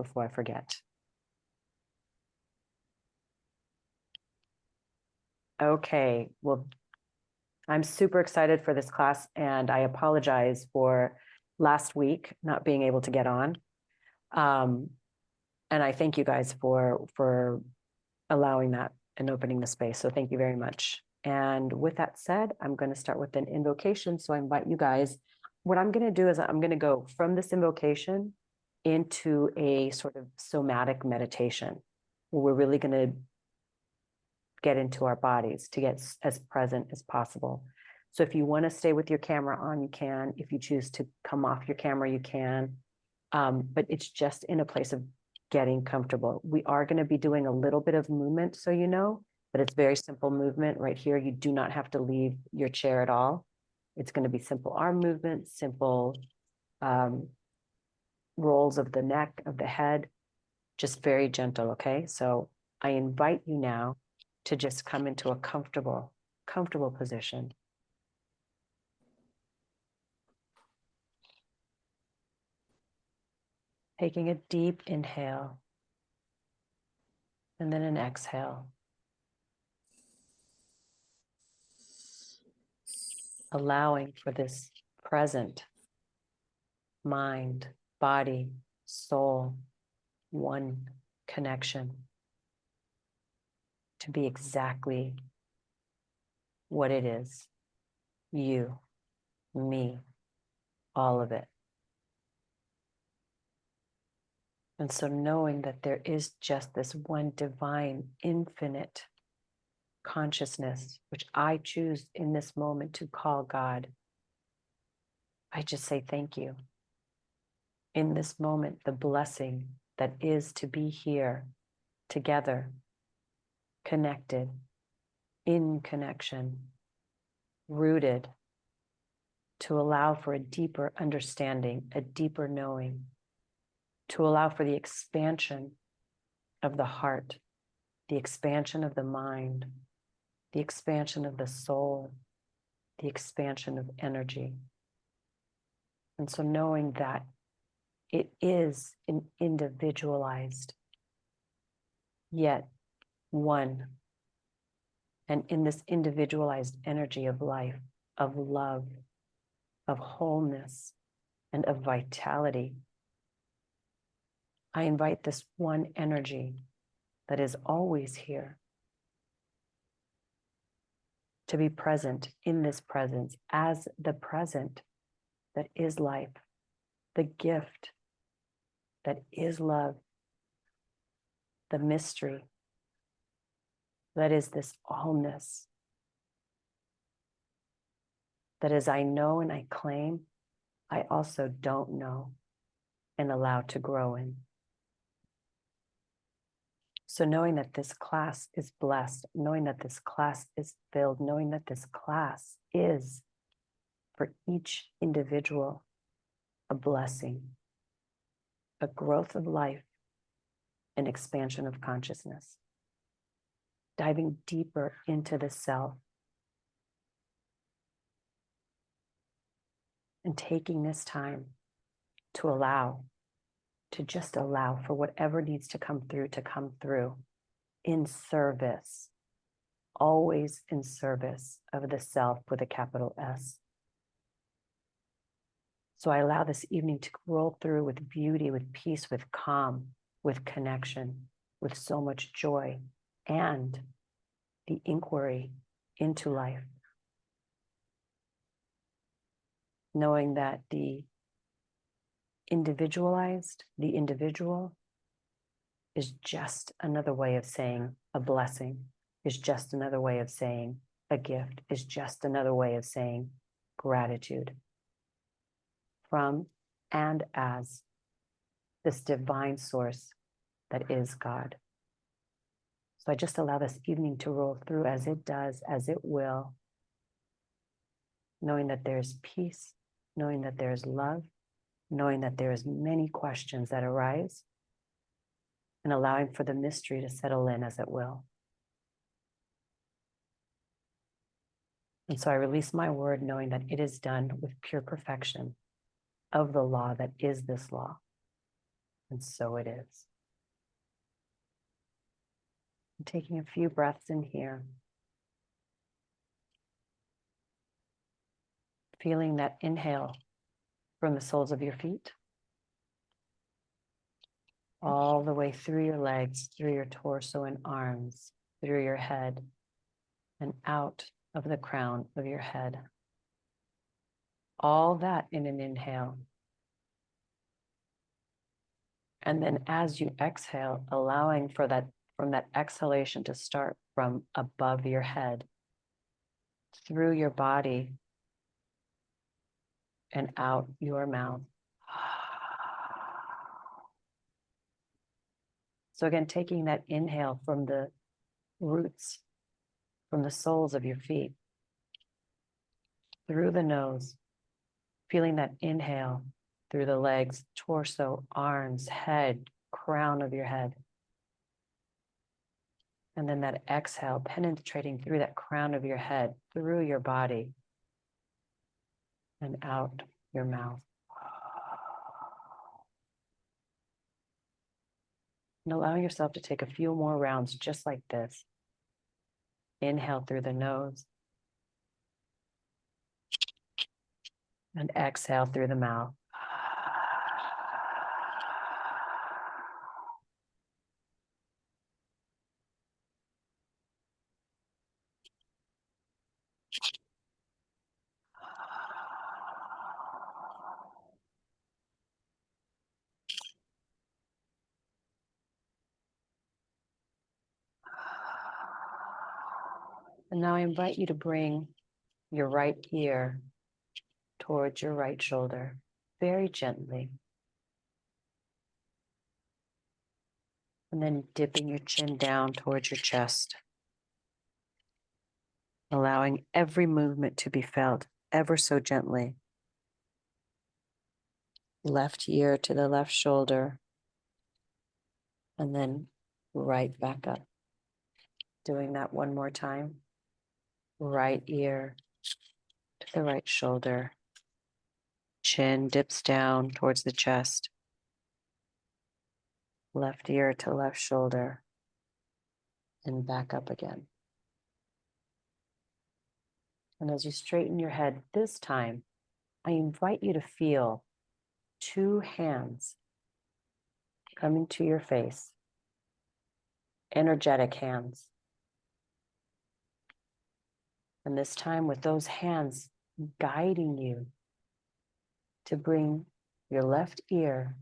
before I forget. Okay, well, I'm super excited for this class, and I apologize for last week not being able to get on. And I thank you guys for allowing that and opening the space. So thank you very much. And with that said, I'm going to start with an invocation. So I invite you guys. What I'm going to do is I'm going to go from this invocation into a sort of somatic meditation, where we're really going to get into our bodies to get as present as possible. So if you want to stay with your camera on, you can. If you choose to come off your camera, you can. But it's just in a place of getting comfortable. We are going to be doing a little bit of movement, so you know, but it's very simple movement right here. You do not have to leave your chair at all. It's going to be simple arm movement, simple rolls of the neck, of the head, just very gentle, okay? So I invite you now to just come into a comfortable position. Taking a deep inhale and then an exhale. Allowing for this present mind, body, soul, one connection to be exactly what it is. You, me, all of it. And so knowing that there is just this one divine, infinite consciousness, which I choose in this moment to call God, I just say thank you. In this moment, the blessing that is to be here together, connected, in connection, rooted, to allow for a deeper understanding, a deeper knowing, to allow for the expansion of the heart, the expansion of the mind, the expansion of the soul, the expansion of energy. And so knowing that it is an individualized, yet one. And in this individualized energy of life, of love, of wholeness, and of vitality, I invite this one energy that is always here to be present in this presence as the present that is life, the gift that is love, the mystery that is this allness, that as I know and I claim, I also don't know and allow to grow in. So knowing that this class is blessed, knowing that this class is filled, knowing that this class is for each individual a blessing, a growth of life, an expansion of consciousness, diving deeper into the self and taking this time to allow, to just allow for whatever needs to come through in service, always in service of the self with a capital S. So I allow this evening to roll through with beauty, with peace, with calm, with connection, with so much joy, and the inquiry into life. Knowing that the individualized, the individual, is just another way of saying a blessing, is just another way of saying a gift, is just another way of saying gratitude from and as this divine source that is God. So I just allow this evening to roll through as it does, as it will, knowing that there's peace, knowing that there's love, knowing that there's many questions that arise, and allowing for the mystery to settle in as it will. And so I release my word knowing that it is done with pure perfection of the law that is this law. And so it is. And taking a few breaths in here. Feeling that inhale from the soles of your feet, all the way through your legs, through your torso and arms, through your head, and out of the crown of your head. All that in an inhale. And then as you exhale, allowing for that, from that exhalation to start from above your head, through your body, and out your mouth. So again, taking that inhale from the roots, from the soles of your feet, through the nose, feeling that inhale through the legs, torso, arms, head, crown of your head. And then that exhale penetrating through that crown of your head, through your body, and out your mouth. And allow yourself to take a few more rounds just like this. Inhale through the nose. And exhale through the mouth. And now I invite you to bring your right ear towards your right shoulder, very gently. And then dipping your chin down towards your chest, allowing every movement to be felt ever so gently. Left ear to the left shoulder, and then right back up. Doing that one more time. Right ear to the right shoulder. Chin dips down towards the chest. Left ear to left shoulder, and back up again. And as you straighten your head this time, I invite you to feel two hands coming to your face, energetic hands. And this time with those hands guiding you to bring your left ear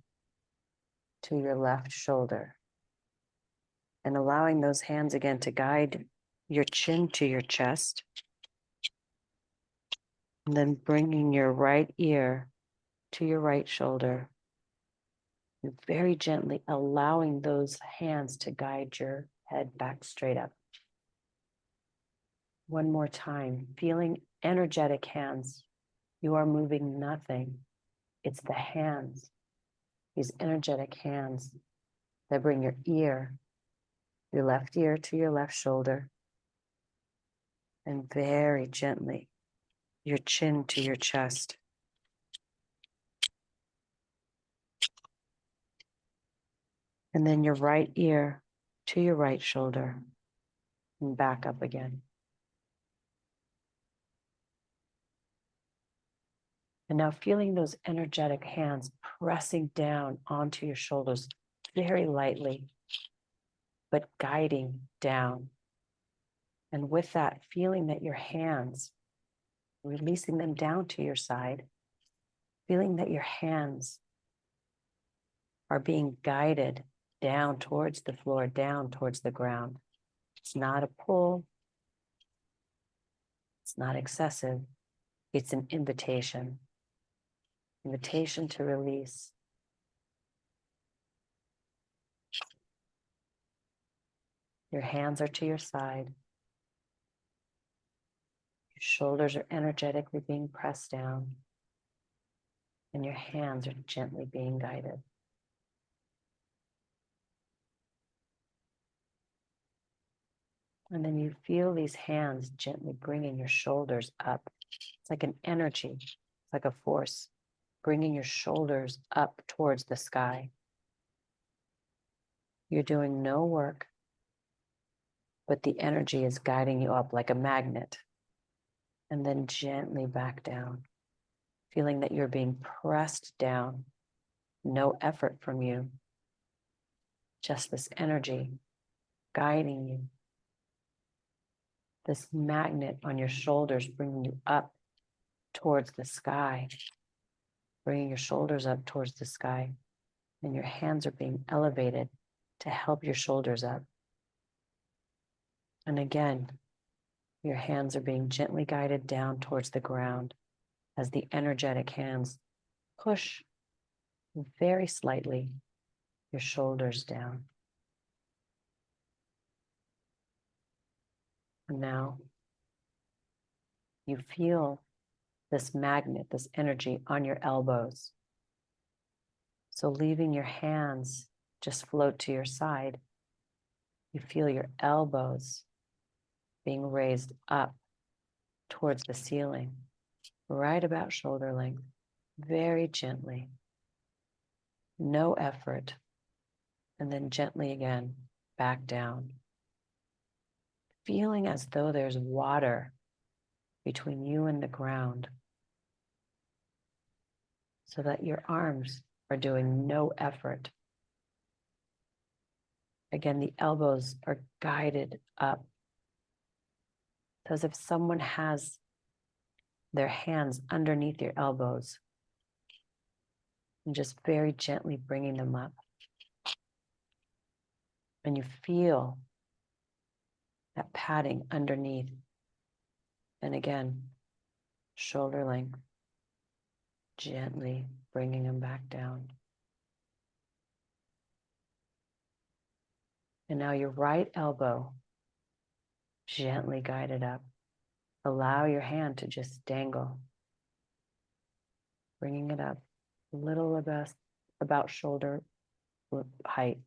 to your left shoulder. And allowing those hands again to guide your chin to your chest. And then bringing your right ear to your right shoulder. And very gently allowing those hands to guide your head back straight up. One more time, feeling energetic hands. You are moving nothing. It's the hands, these energetic hands that bring your left ear to your left shoulder. And very gently, your chin to your chest. And then your right ear to your right shoulder and back up again. And now feeling those energetic hands pressing down onto your shoulders very lightly, but guiding down. And with that, feeling that your hands, releasing them down to your side, feeling that your hands are being guided down towards the floor, down towards the ground. It's not a pull. It's not excessive. It's an invitation. Invitation to release. Your hands are to your side. Your shoulders are energetically being pressed down. And your hands are gently being guided. And then you feel these hands gently bringing your shoulders up. It's like an energy, it's like a force, bringing your shoulders up towards the sky. You're doing no work, but the energy is guiding you up like a magnet, and then gently back down, feeling that you're being pressed down. No effort from you, just this energy guiding you. This magnet on your shoulders bringing you up towards the sky, bringing your shoulders up towards the sky, and your hands are being elevated to help your shoulders up. And again, your hands are being gently guided down towards the ground as the energetic hands push very slightly your shoulders down. And now you feel this magnet, this energy on your elbows. So leaving your hands just float to your side, you feel your elbows being raised up towards the ceiling, right about shoulder length, very gently, no effort, and then gently again, back down. Feeling as though there's water between you and the ground, so that your arms are doing no effort. Again, the elbows are guided up, as if someone has their hands underneath your elbows and just very gently bringing them up. And you feel that padding underneath. And again, shoulder length, gently bringing them back down. And now your right elbow, gently guided up. Allow your hand to just dangle, bringing it up a little about shoulder height,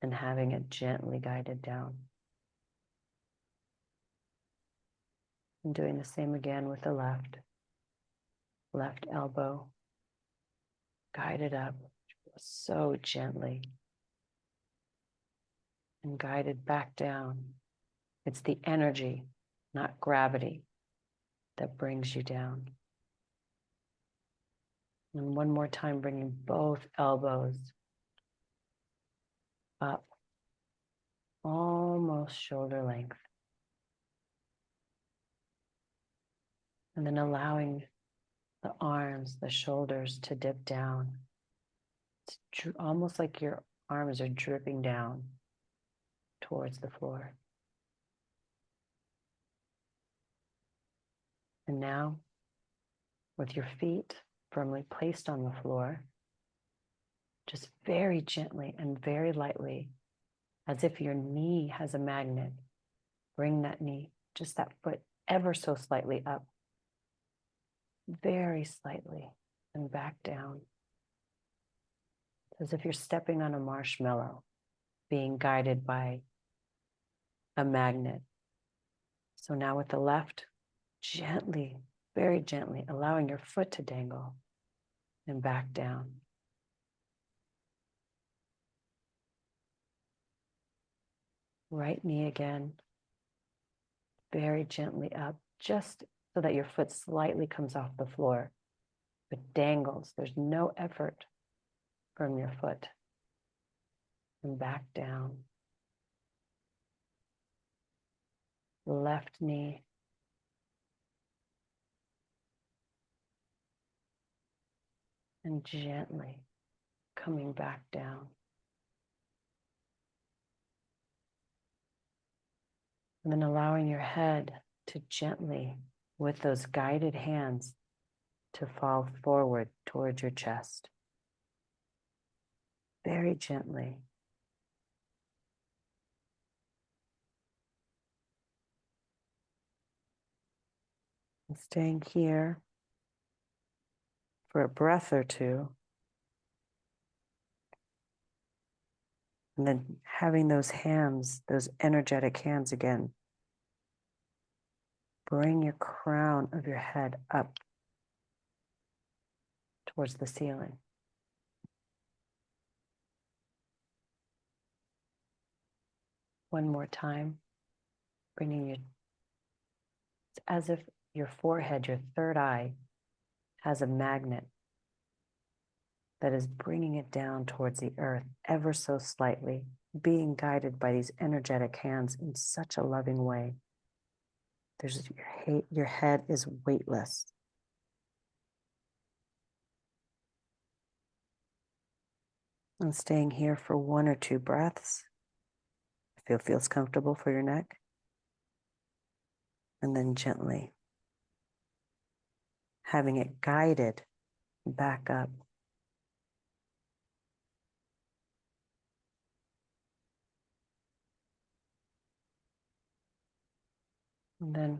and having it gently guided down. And doing the same again with the left. Left elbow, guided up so gently, and guided back down. It's the energy, not gravity, that brings you down. And one more time, bringing both elbows up, almost shoulder length. And then allowing the arms, the shoulders to dip down. It's almost like your arms are dripping down towards the floor. And now, with your feet firmly placed on the floor, just very gently and very lightly, as if your knee has a magnet, bring that knee, just that foot, ever so slightly up, very slightly, and back down. As if you're stepping on a marshmallow, being guided by a magnet. So now with the left, gently, very gently, allowing your foot to dangle and back down. Right knee again, very gently up, just so that your foot slightly comes off the floor, but dangles. There's no effort from your foot. And back down. Left knee. And gently coming back down. And then allowing your head to gently, with those guided hands, to fall forward towards your chest. Very gently. And staying here for a breath or two. And then having those hands, those energetic hands again, bring your crown of your head up towards the ceiling. One more time, bringing you, it's as if your forehead, your third eye, has a magnet that is bringing it down towards the earth ever so slightly, being guided by these energetic hands in such a loving way. Your head is weightless. And staying here for 1 or 2 breaths, if it feels comfortable for your neck. And then gently having it guided back up. And then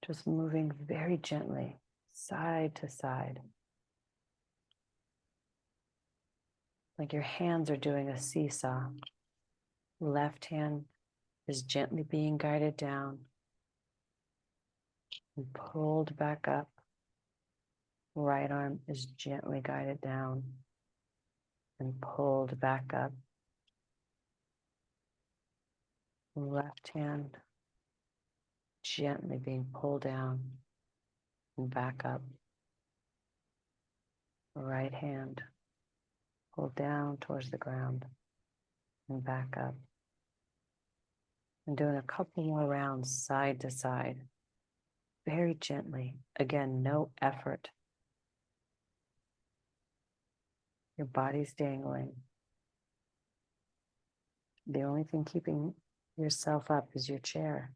just moving very gently, side to side. Like your hands are doing a seesaw. Left hand is gently being guided down and pulled back up. Right arm is gently guided down and pulled back up. Left hand gently being pulled down and back up. Right hand pulled down towards the ground and back up. And doing a couple more rounds side to side, very gently. Again, no effort. Your body's dangling. The only thing keeping yourself up is your chair.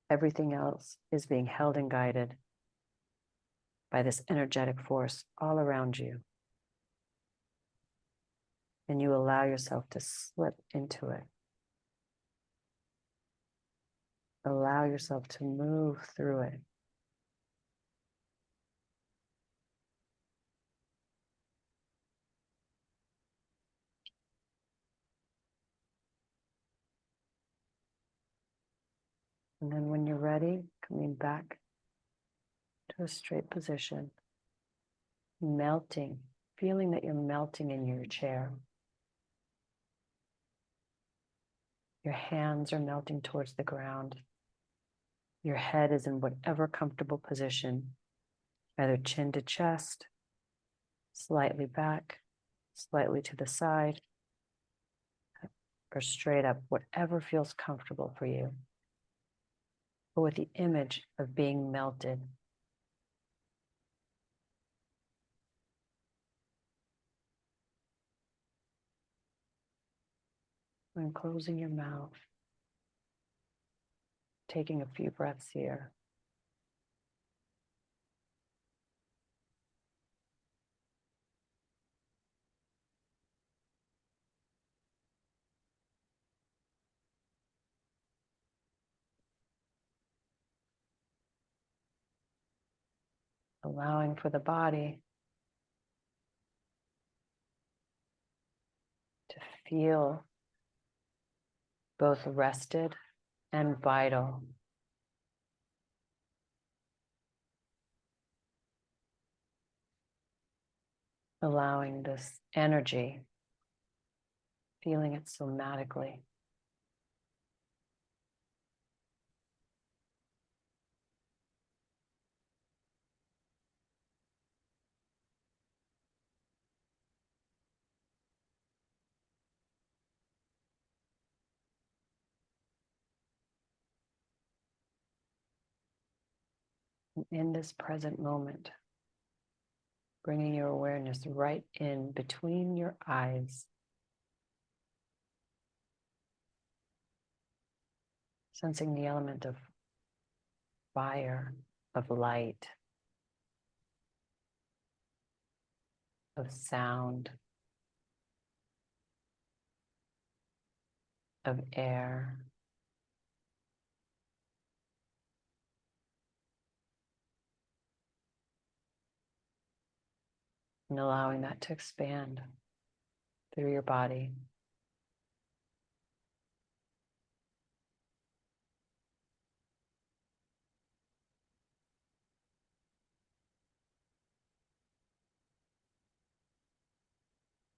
Everything else is being held and guided by this energetic force all around you. And you allow yourself to slip into it. Allow yourself to move through it. And then when you're ready, coming back to a straight position, melting, feeling that you're melting in your chair. Your hands are melting towards the ground. Your head is in whatever comfortable position, either chin to chest, slightly back, slightly to the side, or straight up, whatever feels comfortable for you. But with the image of being melted. When closing your mouth, taking a few breaths here. Allowing for the body to feel both rested and vital. Allowing this energy, feeling it somatically. In this present moment, bringing your awareness right in between your eyes, sensing the element of fire, of light, of sound, of air. And allowing that to expand through your body.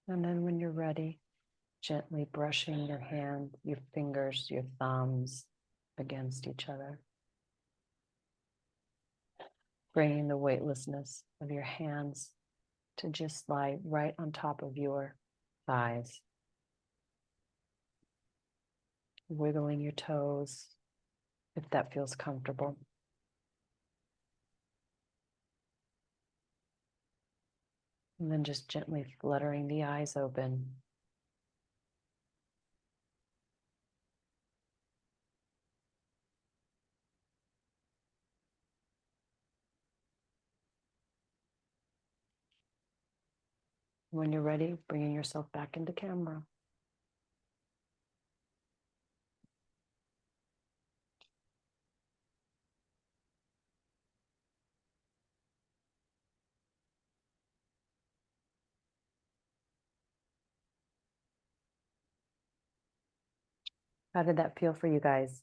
And then when you're ready, Gently brushing your hand, your fingers, your thumbs against each other. Bringing the weightlessness of your hands to just lie right on top of your thighs. Wiggling your toes if that feels comfortable. And then just gently fluttering the eyes open. When you're ready, bringing yourself back into camera. How did that feel for you guys?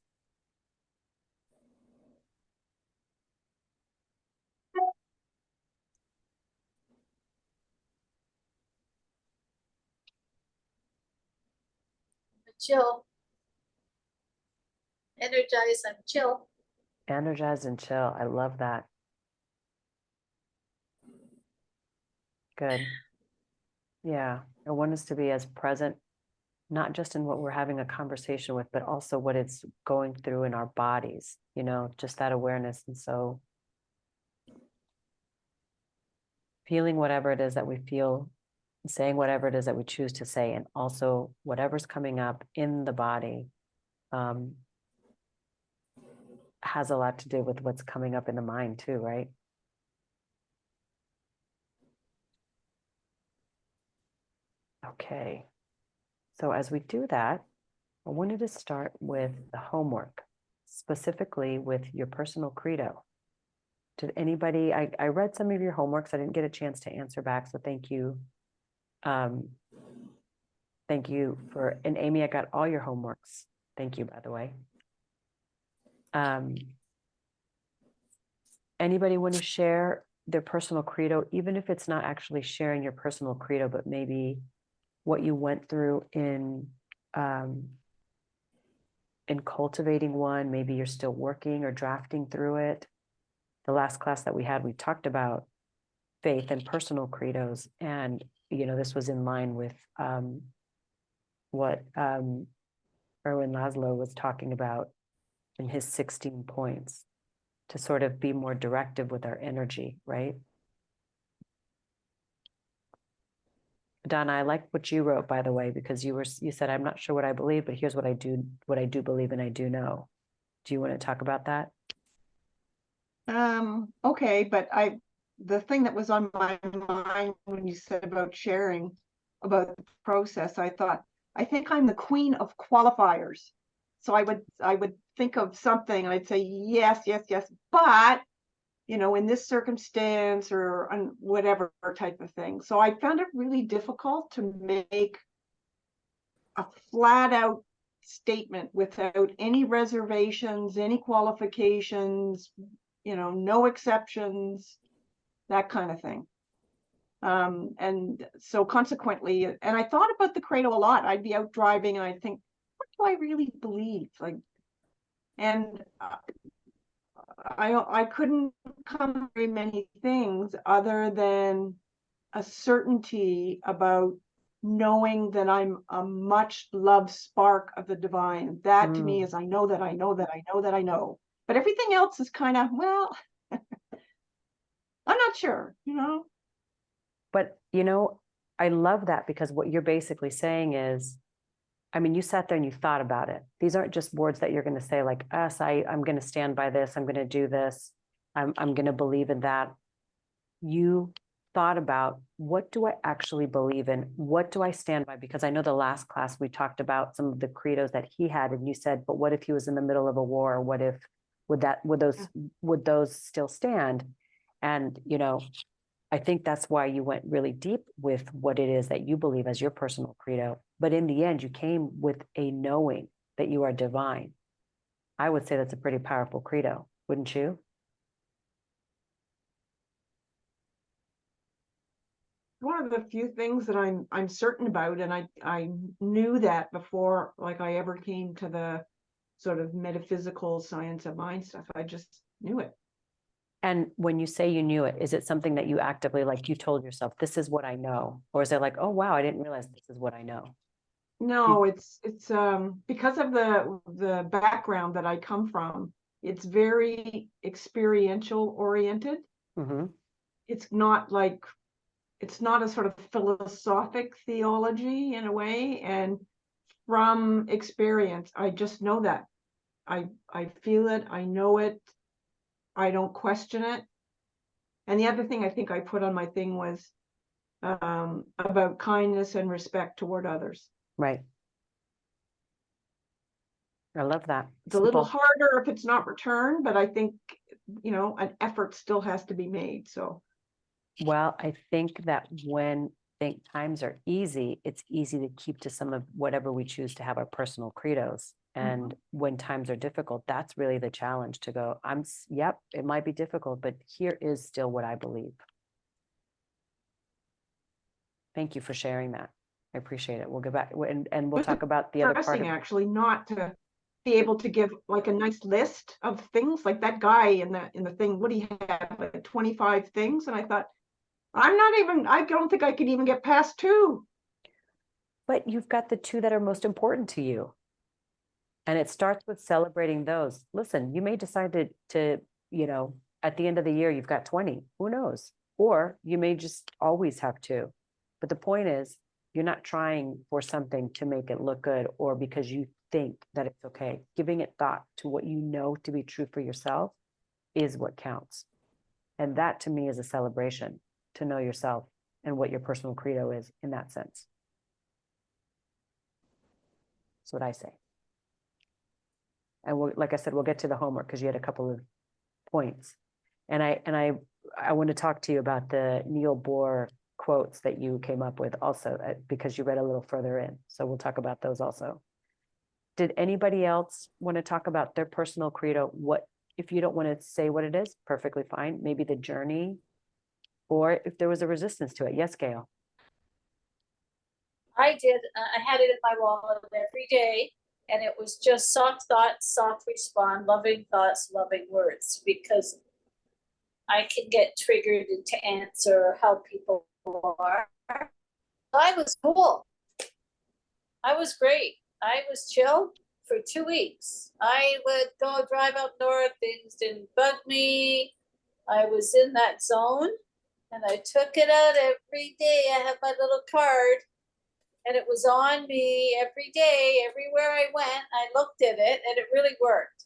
Chill. Energize and chill. Energize and chill. I love that. Good. Yeah. I want us to be as present, not just in what we're having a conversation with, but also what it's going through in our bodies, just that awareness. And so feeling whatever it is that we feel, saying whatever it is that we choose to say, and also whatever's coming up in the body has a lot to do with what's coming up in the mind too, right? Okay. So as we do that, I wanted to start with the homework, specifically with your personal credo. Did anybody, I read some of your homeworks. I didn't get a chance to answer back, so thank you. Thank you and Amy, I got all your homeworks. Thank you, by the way. Anybody want to share their personal credo, even if it's not actually sharing your personal credo, but maybe what you went through in cultivating one? Maybe you're still working or drafting through it. The last class that we had, we talked about faith and personal credos, and this was in line with what Erwin Laszlo was talking about in his 16 points, to sort of be more directive with our energy, right? Donna, I like what you wrote, by the way, because you said, I'm not sure what I believe, but here's what I do believe and I do know. Do you want to talk about that? Okay, but the thing that was on my mind when you said about sharing about the process, I think I'm the queen of qualifiers. So I would think of something and I'd say, yes, yes, yes, but in this circumstance or whatever type of thing. So I found it really difficult to make a flat out statement without any reservations, any qualifications, no exceptions, that kind of thing. And so consequently, and I thought about the credo a lot. I'd be out driving and I'd think, what do I really believe? And I couldn't come to very many things other than a certainty about knowing that I'm a much loved spark of the divine. That to me is, I know that I know that I know that I know. But everything else is kind of, well, I'm not sure, But, I love that, because what you're basically saying is, you sat there and you thought about it. These aren't just words that you're going to say like, I'm going to stand by this. I'm going to do this. I'm going to believe in that. You thought about, what do I actually believe in? What do I stand by? Because I know the last class we talked about some of the credos that he had, and you said, but what if he was in the middle of a war? What if, would those still stand? And, I think that's why you went really deep with what it is that you believe as your personal credo. But in the end, you came with a knowing that you are divine. I would say that's a pretty powerful credo, wouldn't you? one of the few things that I'm certain about, and I knew that before, like I ever came to the sort of metaphysical science of mind stuff. I just knew it. And when you say you knew it, is it something that you actively, like you told yourself, this is what I know? Or is it like, oh, wow, I didn't realize this is what I know? No, it's because of the background that I come from, it's very experiential oriented. Hmm. It's not like, it's not a sort of philosophic theology in a way, and from experience, I just know that. I feel it, I know it, I don't question it. And the other thing I think I put on my thing was about kindness and respect toward others. Right. I love that. It's a little Simple. harder if it's not returned, but I think, an effort still has to be made. So Well, I think that when times are easy, it's easy to keep to some of whatever we choose to have our personal credos. And when times are difficult, that's really the challenge to go, yep, it might be difficult, but here is still what I believe. Thank you for sharing that. I appreciate it. We'll go back and we'll talk about the other part pressing of actually not to be able to give like a nice list of things, like that guy in the thing, what he had, like 25 things. And I thought, I don't think I could even get past 2. But you've got the 2 that are most important to you. And it starts with celebrating those. Listen, you may decide to, at the end of the year, you've got 20, who knows? Or you may just always have 2. But the point is, you're not trying for something to make it look good or because you think that it's okay. Giving it thought to what you know to be true for yourself is what counts. And that to me is a celebration, to know yourself and what your personal credo is in that sense. That's what I say. And like I said, we'll get to the homework because you had a couple of points. And I want to talk to you about the Neil Bohr quotes that you came up with also, because you read a little further in. So we'll talk about those also. Did anybody else want to talk about their personal credo? What, if you don't want to say what it is, perfectly fine. Maybe the journey, or if there was a resistance to it. Yes, Gail. I did. I had it in my wallet every day, and it was just soft thoughts, soft respond, loving thoughts, loving words, because I can get triggered to answer how people are. I was cool. I was great. I was chill for 2 weeks. I would go drive up north. Things didn't bug me. I was in that zone, and I took it out every day. I had my little card, and it was on me every day. Everywhere I went, I looked at it, and it really worked.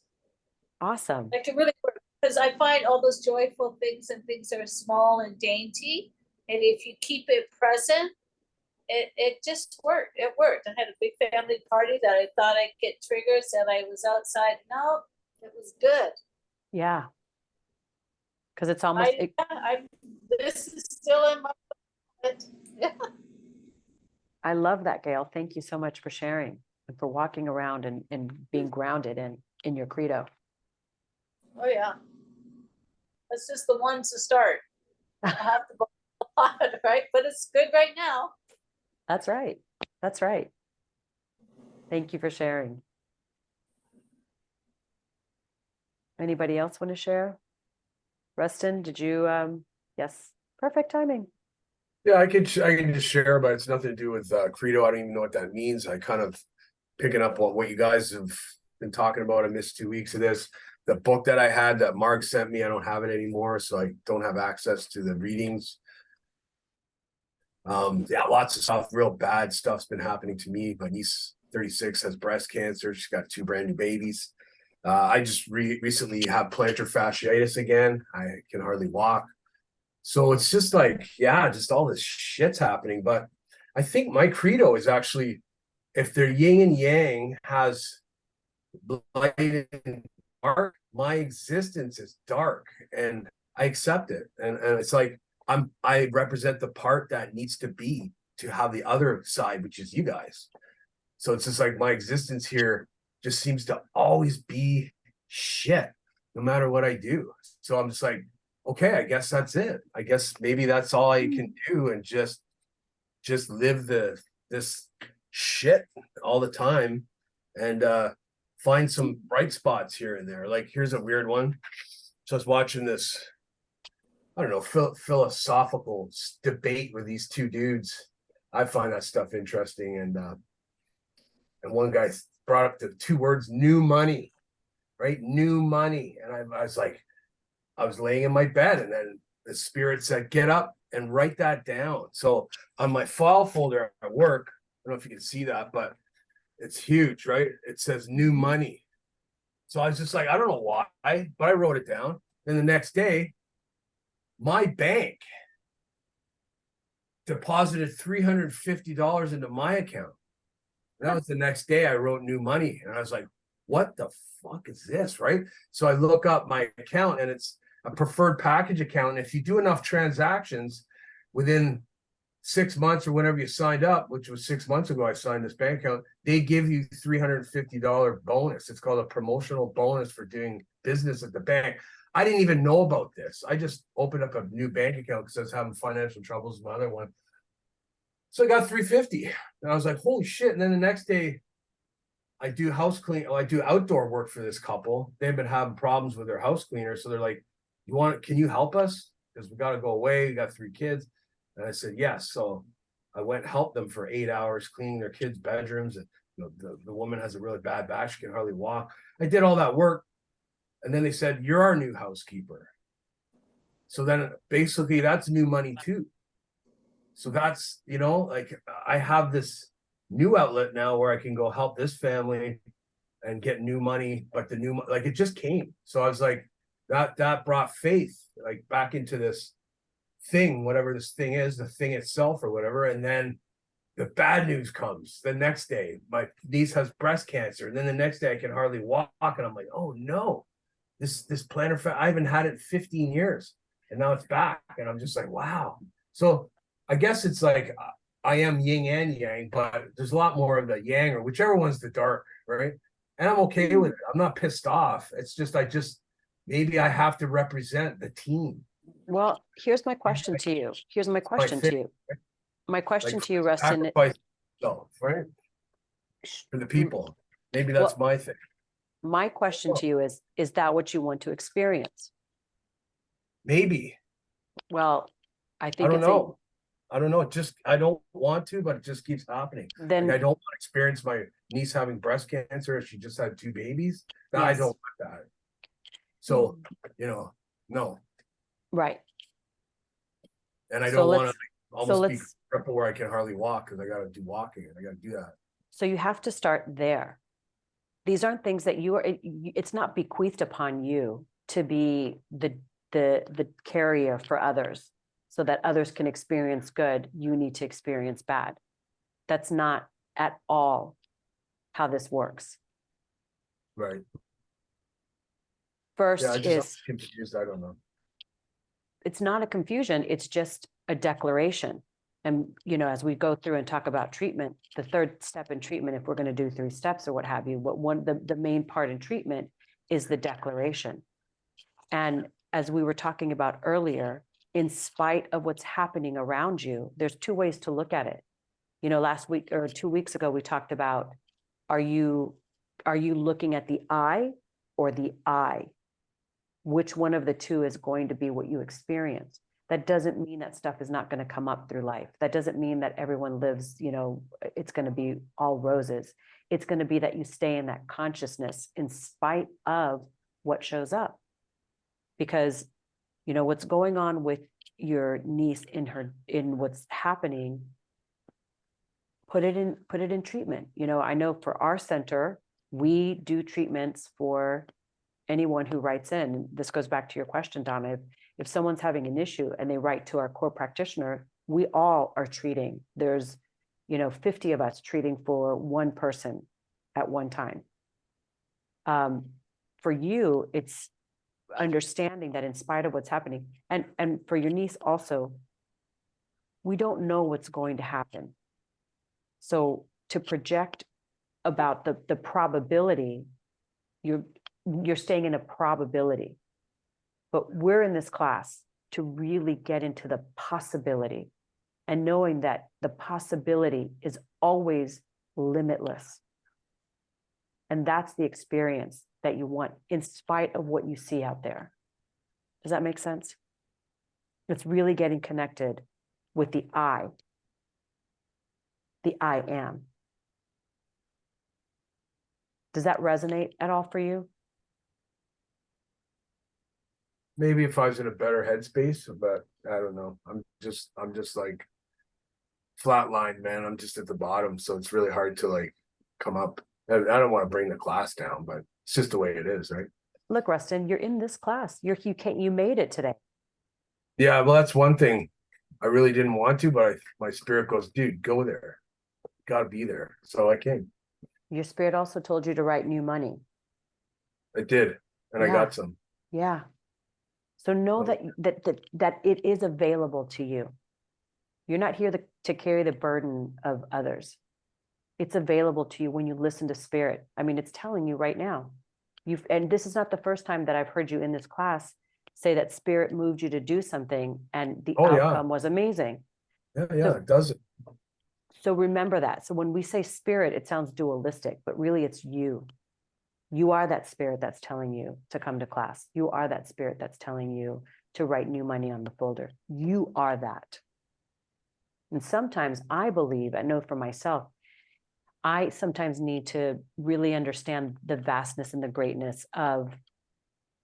Awesome. Like, it really worked, because I find all those joyful things and things that are small and dainty, and if you keep it present, it just worked. It worked. I had a big family party that I thought I'd get triggers, and I was outside. No, it was good. Yeah. Because it's almost, this is still in my yeah. I love that, Gail. Thank you so much for sharing and for walking around and being grounded in your credo. Oh yeah. That's just the ones to start. I have to go on, right? But it's good right now. That's right. That's right. Thank you for sharing. Anybody else want to share? Rustin, did you, yes, perfect timing. Yeah, I can just share, but it's nothing to do with credo. I don't even know what that means. I kind of picking up on what you guys have been talking about. I missed 2 weeks of this. The book that I had that Mark sent me, I don't have it anymore, so I don't have access to the readings. Yeah, lots of stuff, real bad stuff's been happening to me. My niece, 36, has breast cancer. She's got 2 brand new babies. I just recently have plantar fasciitis again. I can hardly walk. So it's just like, yeah, just all this shit's happening. But I think my credo is actually, if their yin and yang has light and dark, my existence is dark, and I accept it. And it's like, I represent the part that needs to be to have the other side, which is you guys. So it's just like my existence here just seems to always be shit, no matter what I do. So I'm just like, okay, I guess that's it. I guess maybe that's all I can do, and just just live this shit all the time and find some bright spots here and there. Like here's a weird one. So I was watching this, I don't know, philosophical debate with these two dudes. I find that stuff interesting. And one guy brought up the two words, new money, right? New money. And I was like, I was laying in my bed and then the spirit said, get up and write that down. So on my file folder at work, I don't know if you can see that, but it's huge, right? It says new money. So I was just like, I don't know why, but I wrote it down. Then the next day, my bank deposited $350 into my account. And that was the next day I wrote new money. And I was like, what the fuck is this, right? So I look up my account and it's a preferred package account. And if you do enough transactions within 6 months or whenever you signed up, which was 6 months ago, I signed this bank account, they give you $350 bonus. It's called a promotional bonus for doing business at the bank. I didn't even know about this. I just opened up a new bank account because I was having financial troubles with my other one. So I got $350 and I was like, holy shit. And then the next day I do house clean. I do outdoor work for this couple. They've been having problems with their house cleaner. So they're like, can you help us? Because we got to go away. We got 3 kids. And I said, yes. So I went and helped them for 8 hours cleaning their kids' bedrooms. And the woman has a really bad back. She can hardly walk. I did all that work. And then they said, you're our new housekeeper. So then basically that's new money too. So that's, like I have this new outlet now where I can go help this family and get new money, but like it just came. So I was like, that brought faith like back into this thing, whatever this thing is, the thing itself or whatever. And then the bad news comes the next day. My niece has breast cancer. And then the next day I can hardly walk. And I'm like, oh no, this plantar I haven't had it in 15 years. And now it's back. And I'm just like, wow. So I guess it's like I am yin and yang, but there's a lot more of the yang or whichever one's the dark, right? And I'm okay with it. I'm not pissed off. It's just maybe I have to represent the team. Well, here's my question to you. My question to you, Rustin. Sacrifice yourself, right? For the people. Maybe that's my thing. My question to you is that what you want to experience? Maybe. Well, I think I don't know. I don't know. I don't want to, but it just keeps happening. Then I don't want to experience my niece having breast cancer. She just had 2 babies. No, I don't want that. So, no. Right. And I don't want to almost be crippled where I can hardly walk because I got to do walking and I got to do that. So you have to start there. These aren't things that it's not bequeathed upon you to be the carrier for others so that others can experience good. You need to experience bad. That's not at all how this works. Right. First I'm confused. I don't know. It's not a confusion. It's just a declaration. And, as we go through and talk about treatment, the third step in treatment, if we're going to do 3 steps or what have you, the main part in treatment is the declaration. And as we were talking about earlier, in spite of what's happening around you, there's 2 ways to look at it. Last week or 2 weeks ago, we talked about, are you looking at the I or the I? Which one of the 2 is going to be what you experience? That doesn't mean that stuff is not going to come up through life. That doesn't mean that everyone lives, it's going to be all roses. It's going to be that you stay in that consciousness in spite of what shows up. Because, what's going on with your niece in what's happening, put it in treatment. I know for our center, we do treatments for anyone who writes in. This goes back to your question, Donna. If someone's having an issue and they write to our core practitioner, we all are treating. There's, 50 of us treating for one person at one time. For you, it's understanding that in spite of what's happening, and for your niece also, we don't know what's going to happen. So to project about the probability, you're staying in a probability. But we're in this class to really get into the possibility. and knowing that the possibility is always limitless. And that's the experience that you want in spite of what you see out there. Does that make sense? It's really getting connected with the I am. Does that resonate at all for you? Maybe if I was in a better headspace, but I don't know. I'm just like flatline, man. I'm just at the bottom, so it's really hard to like come up. I don't want to bring the class down, but it's just the way it is, right? Look, Rustin, you're in this class. You made it today. Yeah, well, that's one thing. I really didn't want to, but my spirit goes, dude, go there. Gotta be there. So I came. Your spirit also told you to write new money. I did, and I Yeah. got some. Yeah. So know Oh. that it is available to you. You're not here to carry the burden of others. It's available to you when you listen to spirit. I mean, it's telling you right now. And this is not the first time that I've heard you in this class say that spirit moved you to do something and the Oh, yeah. outcome was amazing. Yeah, it does it. So remember that. So when we say spirit, it sounds dualistic, but really it's you. You are that spirit that's telling you to come to class. You are that spirit that's telling you to write new money on the folder. You are that. And sometimes I believe, I know for myself, I sometimes need to really understand the vastness and the greatness of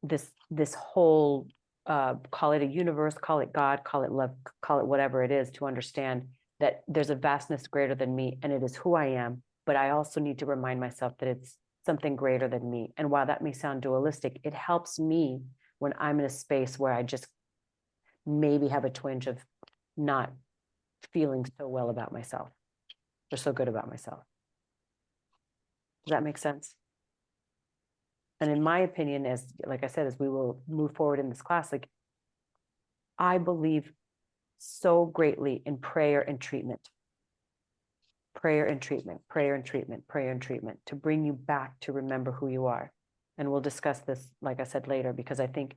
this whole, call it a universe, call it God, call it love, call it whatever it is, to understand that there's a vastness greater than me and it is who I am. But I also need to remind myself that it's something greater than me. And while that may sound dualistic, it helps me when I'm in a space where I just maybe have a twinge of not feeling so well about myself or so good about myself. Does that make sense? And in my opinion, like I said, as we will move forward in this class, like I believe so greatly in prayer and treatment. Prayer and treatment, prayer and treatment, prayer and treatment to bring you back to remember who you are. And we'll discuss this, like I said, later, because I think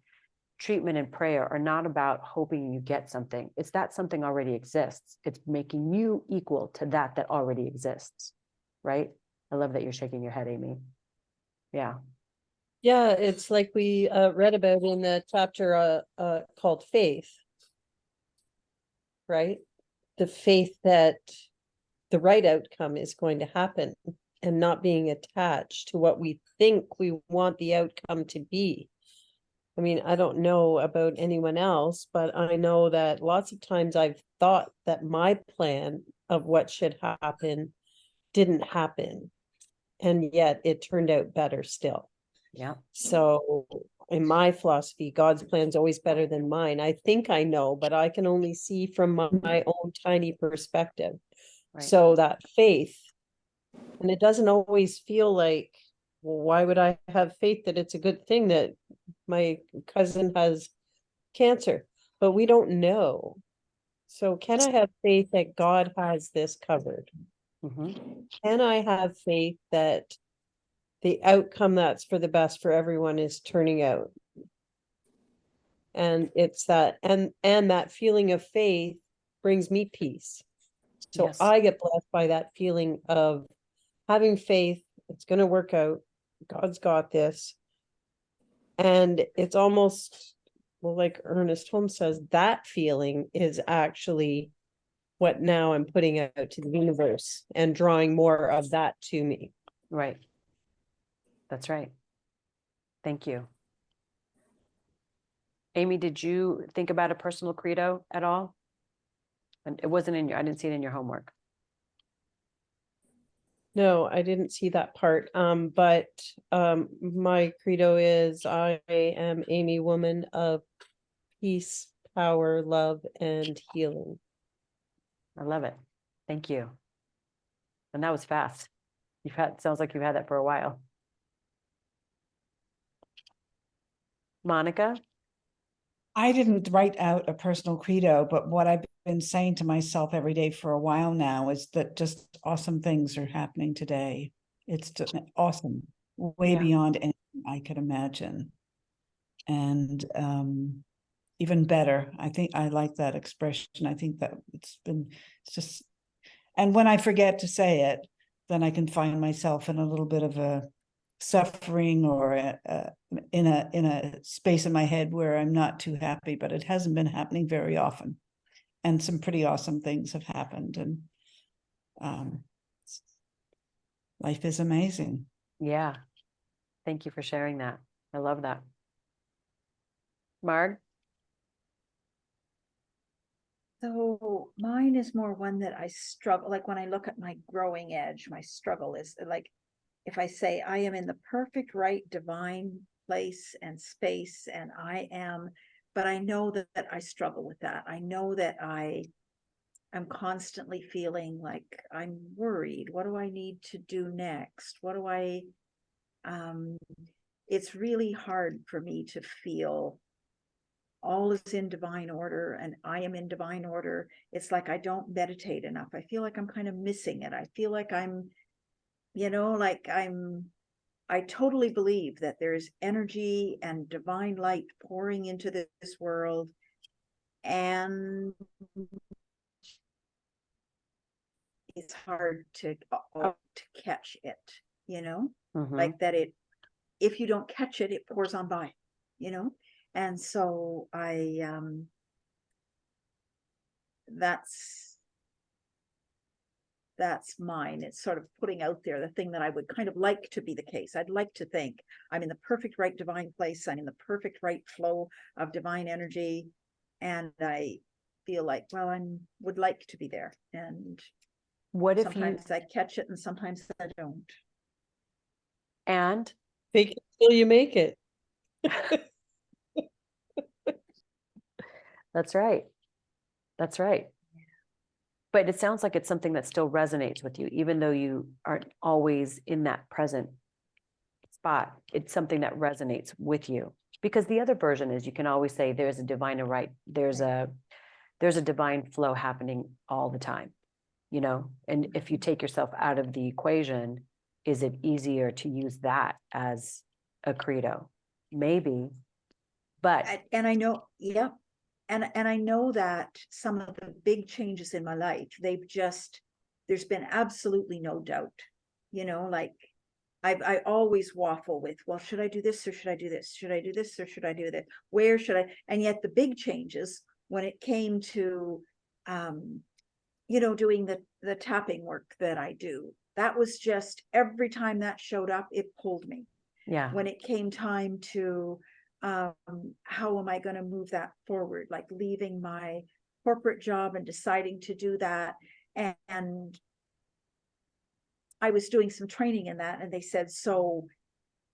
treatment and prayer are not about hoping you get something. It's that something already exists. It's making you equal to that already exists, right? I love that you're shaking your head, Amy. Yeah. Yeah, it's like we read about in the chapter called Faith. Right? The faith that the right outcome is going to happen and not being attached to what we think we want the outcome to be. I mean, I don't know about anyone else, but I know that lots of times I've thought that my plan of what should happen didn't happen. And yet it turned out better still. Yeah. So in my philosophy, God's plan is always better than mine. I think I know, but I can only see from my own tiny perspective. Right. So that faith, and it doesn't always feel like, well, why would I have faith that it's a good thing that my cousin has cancer? But we don't know. So can I have faith that God has this covered? Mm-hmm. Can I have faith that the outcome that's for the best for everyone is turning out? And it's that, and that feeling of faith brings me peace. So Yes. I get blessed by that feeling of having faith. It's going to work out. God's got this. And it's almost, well, like Ernest Holmes says, that feeling is actually what now I'm putting out to the universe and drawing more of that to me. Right. That's right. Thank you. Amy, did you think about a personal credo at all? And it wasn't I didn't see it in your homework. No, I didn't see that part. But my credo is I am Amy, woman of peace, power, love, and healing. I love it. Thank you. And that was fast. Sounds like you've had that for a while. Monica? I didn't write out a personal credo, but what I've been saying to myself every day for a while now is that just awesome things are happening today. It's just awesome, way Yeah. beyond anything I could imagine. And even better. I think I like that expression. I think that it's just, and when I forget to say it, then I can find myself in a little bit of a suffering or in a space in my head where I'm not too happy, but it hasn't been happening very often. And some pretty awesome things have happened, and life is amazing. Yeah. Thank you for sharing that. I love that. Marg? So mine is more one that I struggle, like when I look at my growing edge, my struggle is like, if I say I am in the perfect, right, divine place and space, and I am, but I know that I struggle with that. I know that I'm constantly feeling like I'm worried. What do I need to do next? What do it's really hard for me to feel all is in divine order and I am in divine order. It's like I don't meditate enough. I feel like I'm kind of missing it. I feel like I'm, I totally believe that there's energy and divine light pouring into this world. And it's hard to catch it, Mhm. like that if you don't catch it, it pours on by, and so that's mine. It's sort of putting out there the thing that I would kind of like to be the case. I'd like to think I'm in the perfect right divine place. I'm in the perfect right flow of divine energy, and I feel like, well, would like to be there, and What if you, sometimes I catch it and sometimes I don't. and Fake it till you make it. that's right. That's right. But it sounds like it's something that still resonates with you, even though you aren't always in that present spot. It's something that resonates with you. Because the other version is you can always say there's a divine and right, there's a divine flow happening all the time, and if you take yourself out of the equation, is it easier to use that as a credo? Maybe, but And I know, yeah, and I know that some of the big changes in my life, there's been absolutely no doubt, like I always waffle with, well, should I do this or should I do this? Should I do this or should I do that? Where should I? And yet the big changes, when it came to, doing the tapping work that I do, that was just every time that showed up, it pulled me. yeah, When it came time to, how am I going to move that forward? Like leaving my corporate job and deciding to do that. And I was doing some training in that, and they said, so,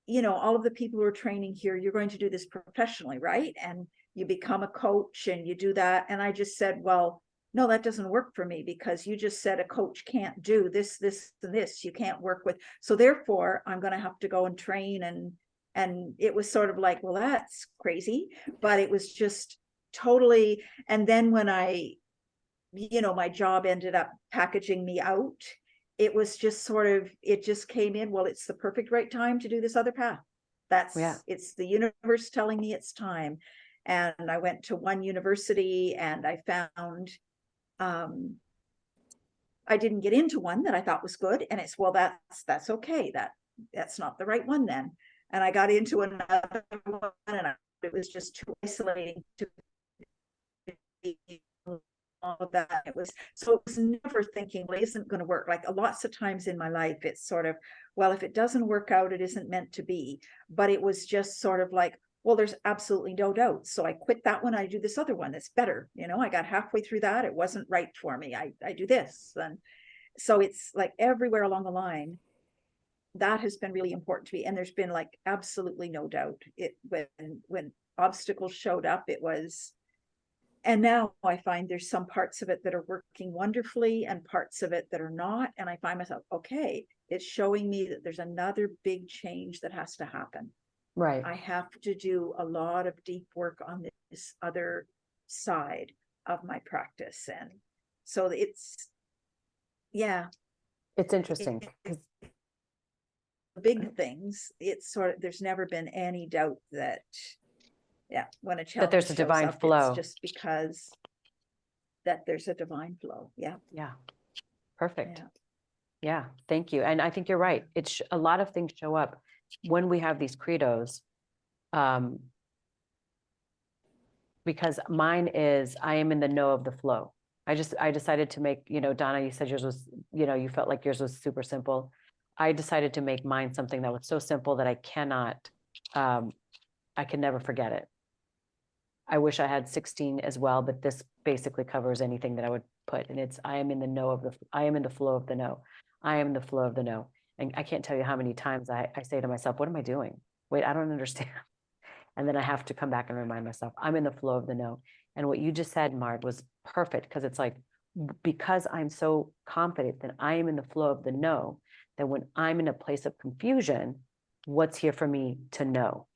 all of the people who are training here, you're going to do this professionally, right? And you become a coach and you do that. And I just said, well, no, that doesn't work for me, because you just said a coach can't do this, this, and this. You can't work with. So therefore, I'm going to have to go and train. And it was sort of like, well, that's crazy. But it was just totally. And then when my job ended up packaging me out, it was just sort of, it just came in, well, it's the perfect right time to do this other path. Yeah. It's the universe telling me it's time. And I went to one university and I found, I didn't get into one that I thought was good. And it's, well, that's okay. That's not the right one then. And I got into another one, and it was just too isolating to be all of that. It was never thinking, well, it isn't going to work. Like lots of times in my life, it's sort of, well, if it doesn't work out, it isn't meant to be. But it was just sort of like, well, there's absolutely no doubt. So I quit that one. I do this other one that's better. I got halfway through that. It wasn't right for me. I do this. And so it's like everywhere along the line, that has been really important to me. And there's been like absolutely no doubt. When obstacles showed up, it was. And now I find there's some parts of it that are working wonderfully and parts of it that are not. And I find myself, okay, it's showing me that there's another big change that has to happen. right. I have to do a lot of deep work on this other side of my practice. And so it's, yeah, It's interesting because big things. It's sort of, there's never been any doubt that Yeah, when a challenge there's a shows divine up, flow. it's just because that there's a divine flow. Yeah, Yeah. Perfect. yeah. Yeah, thank you. And I think you're right. It's a lot of things show up when we have these credos. Because mine is, I am in the know of the flow. I decided to make, Donna, you said yours was, you felt like yours was super simple. I decided to make mine something that was so simple that I can never forget it. I wish I had 16 as well, but this basically covers anything that I would put. And it's, I am in the know of I am in the flow of the know. I am in the flow of the know. And I can't tell you how many times I say to myself, what am I doing? Wait, I don't understand. And then I have to come back and remind myself, I'm in the flow of the know. And what you just said, Mard, was perfect, because it's like, because I'm so confident that I am in the flow of the know, that when I'm in a place of confusion, what's here for me to know?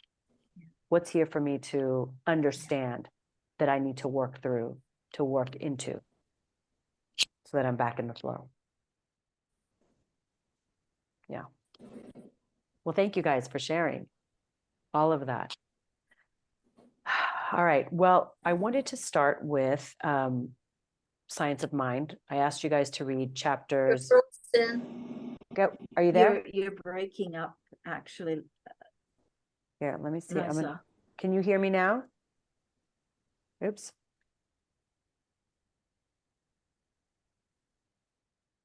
What's here for me to understand that I need to work through, to work into, so that I'm back in the flow? Yeah. Well, thank you guys for sharing all of that. All right. Well, I wanted to start with Science of Mind. I asked you guys to read chapters. Frozen. Go. Are you there? You're breaking up, actually, Here, let me see. Liza. Can you hear me now? Oops.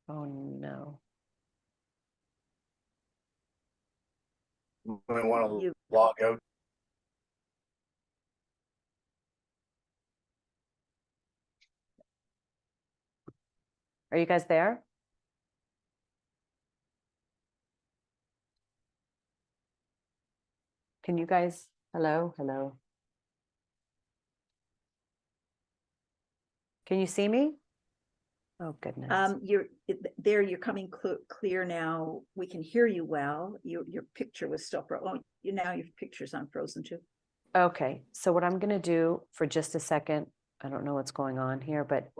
Oh, no. Might want to You- log out. Are you guys there? Can you guys, hello? Can you see me? Oh, goodness. You're coming clear now. We can hear you well. Your picture was still now your picture's unfrozen too. Okay, so what I'm going to do for just a second, I don't know what's going on here, but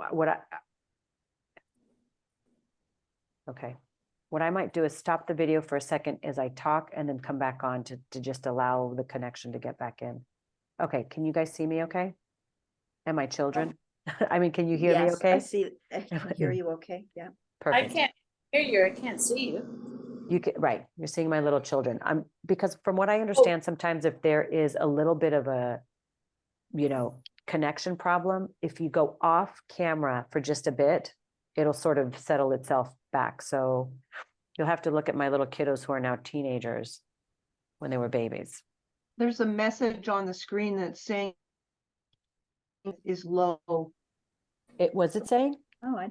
okay. What I might do is stop the video for a second as I talk and then come back on to just allow the connection to get back in. Okay, can you guys see me okay? And my children? I mean, can you hear me Yes, okay? I see, I can hear you okay, yeah. I Perfect. can't hear you. I can't see you. You can, right, you're seeing my little children. Because from what I understand, sometimes if there is a little bit of a, connection problem, if you go off camera for just a bit, it'll sort of settle itself back. So you'll have to look at my little kiddos who are now teenagers when they were babies. There's a message on the screen that's saying is low. Was it saying? Oh, I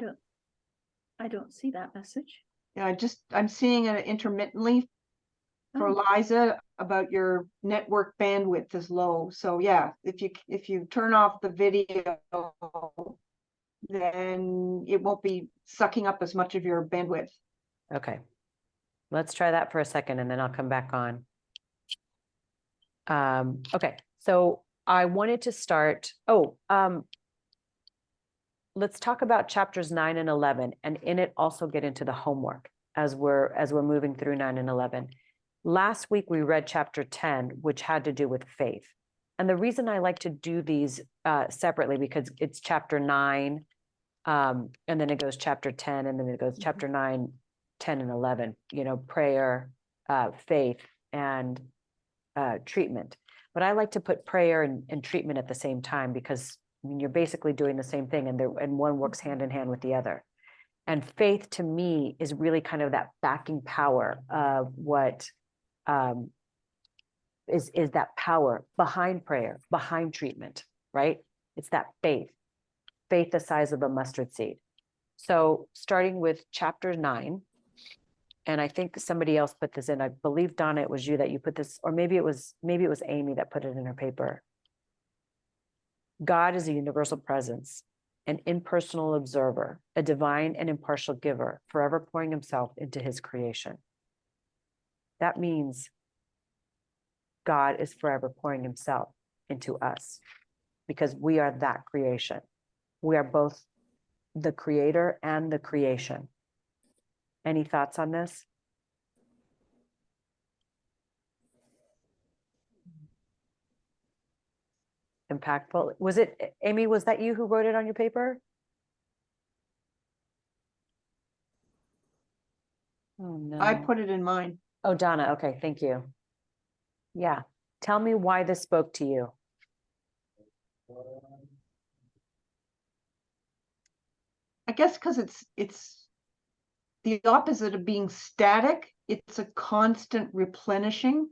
don't see that message. Yeah, I'm seeing it intermittently for Oh. Liza about your network bandwidth is low. So yeah, if you turn off the video, then it won't be sucking up as much of your bandwidth. Okay. Let's try that for a second and then I'll come back on. Okay, so I wanted to start, let's talk about chapters 9 and 11, and in it also get into the homework as we're moving through 9 and 11. Last week we read chapter 10, which had to do with faith. And the reason I like to do these separately, because it's chapter 9, and then it goes chapter 10, and then it goes chapter 9, 10, and 11, prayer, faith, and treatment. But I like to put prayer and treatment at the same time, because you're basically doing the same thing, and one works hand in hand with the other. And faith to me is really kind of that backing power of what is that power behind prayer, behind treatment, right? It's that faith the size of a mustard seed. So starting with chapter 9, and I think somebody else put this in. I believe, Donna, it was you that you put this, or maybe it was Amy that put it in her paper. God is a universal presence, an impersonal observer, a divine and impartial giver, forever pouring himself into his creation. That means God is forever pouring himself into us, because we are that creation. We are both the creator and the creation. Any thoughts on this? impactful. Was it, Amy, was that you who wrote it on your paper? Oh, no. I put it in mine. Oh, Donna, okay, thank you. Yeah, tell me why this spoke to you. I guess because it's the opposite of being static. It's a constant replenishing.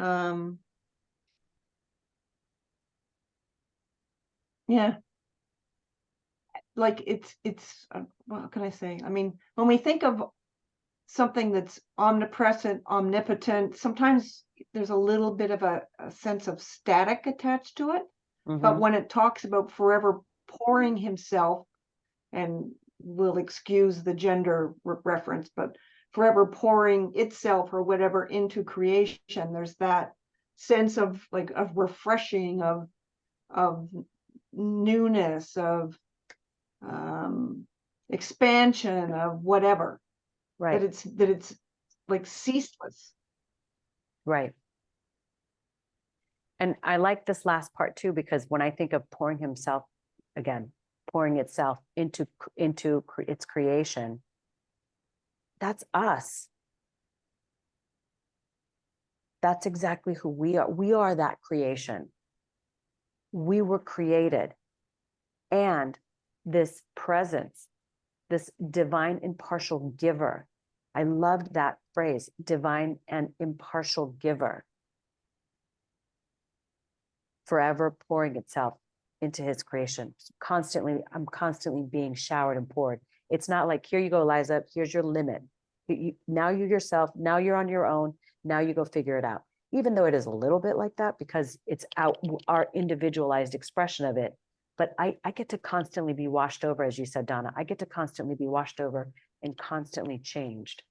Yeah. Like it's what can I say? I mean, when we think of something that's omnipresent, omnipotent, sometimes there's a little bit of a sense of static attached to it. But Mhm. when it talks about forever pouring himself, and we'll excuse the gender reference, but forever pouring itself or whatever into creation, there's that sense of like of refreshing, of newness, of expansion, of whatever. Right, That it's like ceaseless. right. And I like this last part too, because when I think of pouring himself, again, pouring itself into its creation, that's us. That's exactly who we are. We are that creation. We were created. And this presence, this divine impartial giver. I loved that phrase, divine and impartial giver. Forever pouring itself into his creation. Constantly, I'm constantly being showered and poured. It's not like, here you go, Liza, here's your limit. Now you yourself, now you're on your own, now you go figure it out. Even though it is a little bit like that because it's our individualized expression of it. But I get to constantly be washed over, as you said, Donna. I get to constantly be washed over and constantly changed.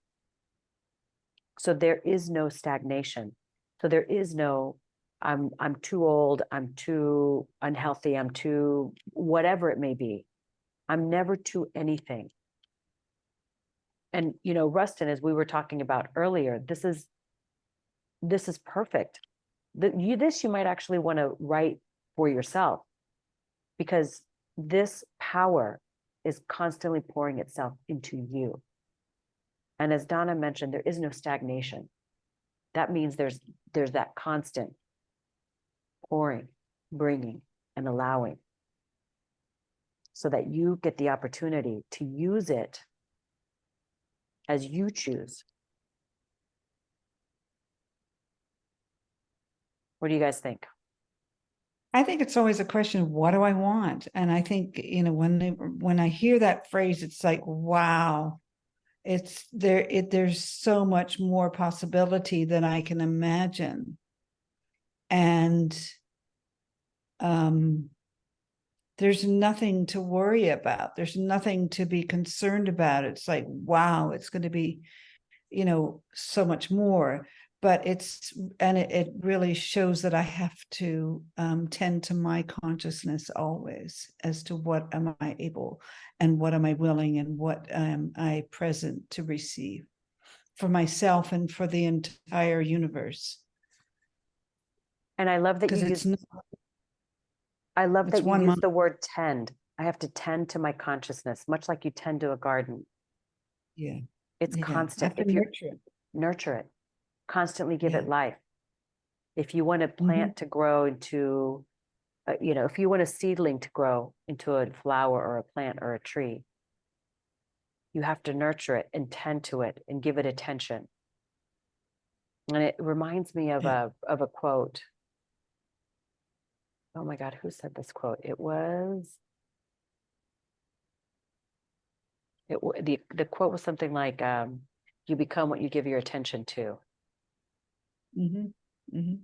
So there is no stagnation. So there is no, I'm too old, I'm too unhealthy, I'm too whatever it may be. I'm never too anything. And you know, Rustin, as we were talking about earlier, this is perfect. This you might actually want to write for yourself, because this power is constantly pouring itself into you. And as Donna mentioned, there is no stagnation. That means there's that constant pouring, bringing, and allowing, so that you get the opportunity to use it as you choose. What do you guys think? I think it's always a question of what do I want? And I think, you know, when I hear that phrase, it's like, wow, there's so much more possibility than I can imagine. And there's nothing to worry about. There's nothing to be concerned about. It's like, wow, it's going to be, you know, so much more. But it really shows that I have to tend to my consciousness always as to what am I able and what am I willing and what am I present to receive for myself and for the entire universe. And I love that Because you it's use, I love it's that you one use month. the word tend. I have to tend to my consciousness, much like you tend to a garden. Yeah. It's Yeah. constant. I have If to you nurture it. nurture it, constantly give Yeah. it life. If you want a plant to grow into, you know, if you want a seedling to grow into a flower or a plant or a tree, you have to nurture it and tend to it and give it attention. And it reminds me of Yeah. a quote. Oh my God, who said this quote? It was, the quote was something like, you become what you give your attention to. Mm-hmm. Mm-hmm.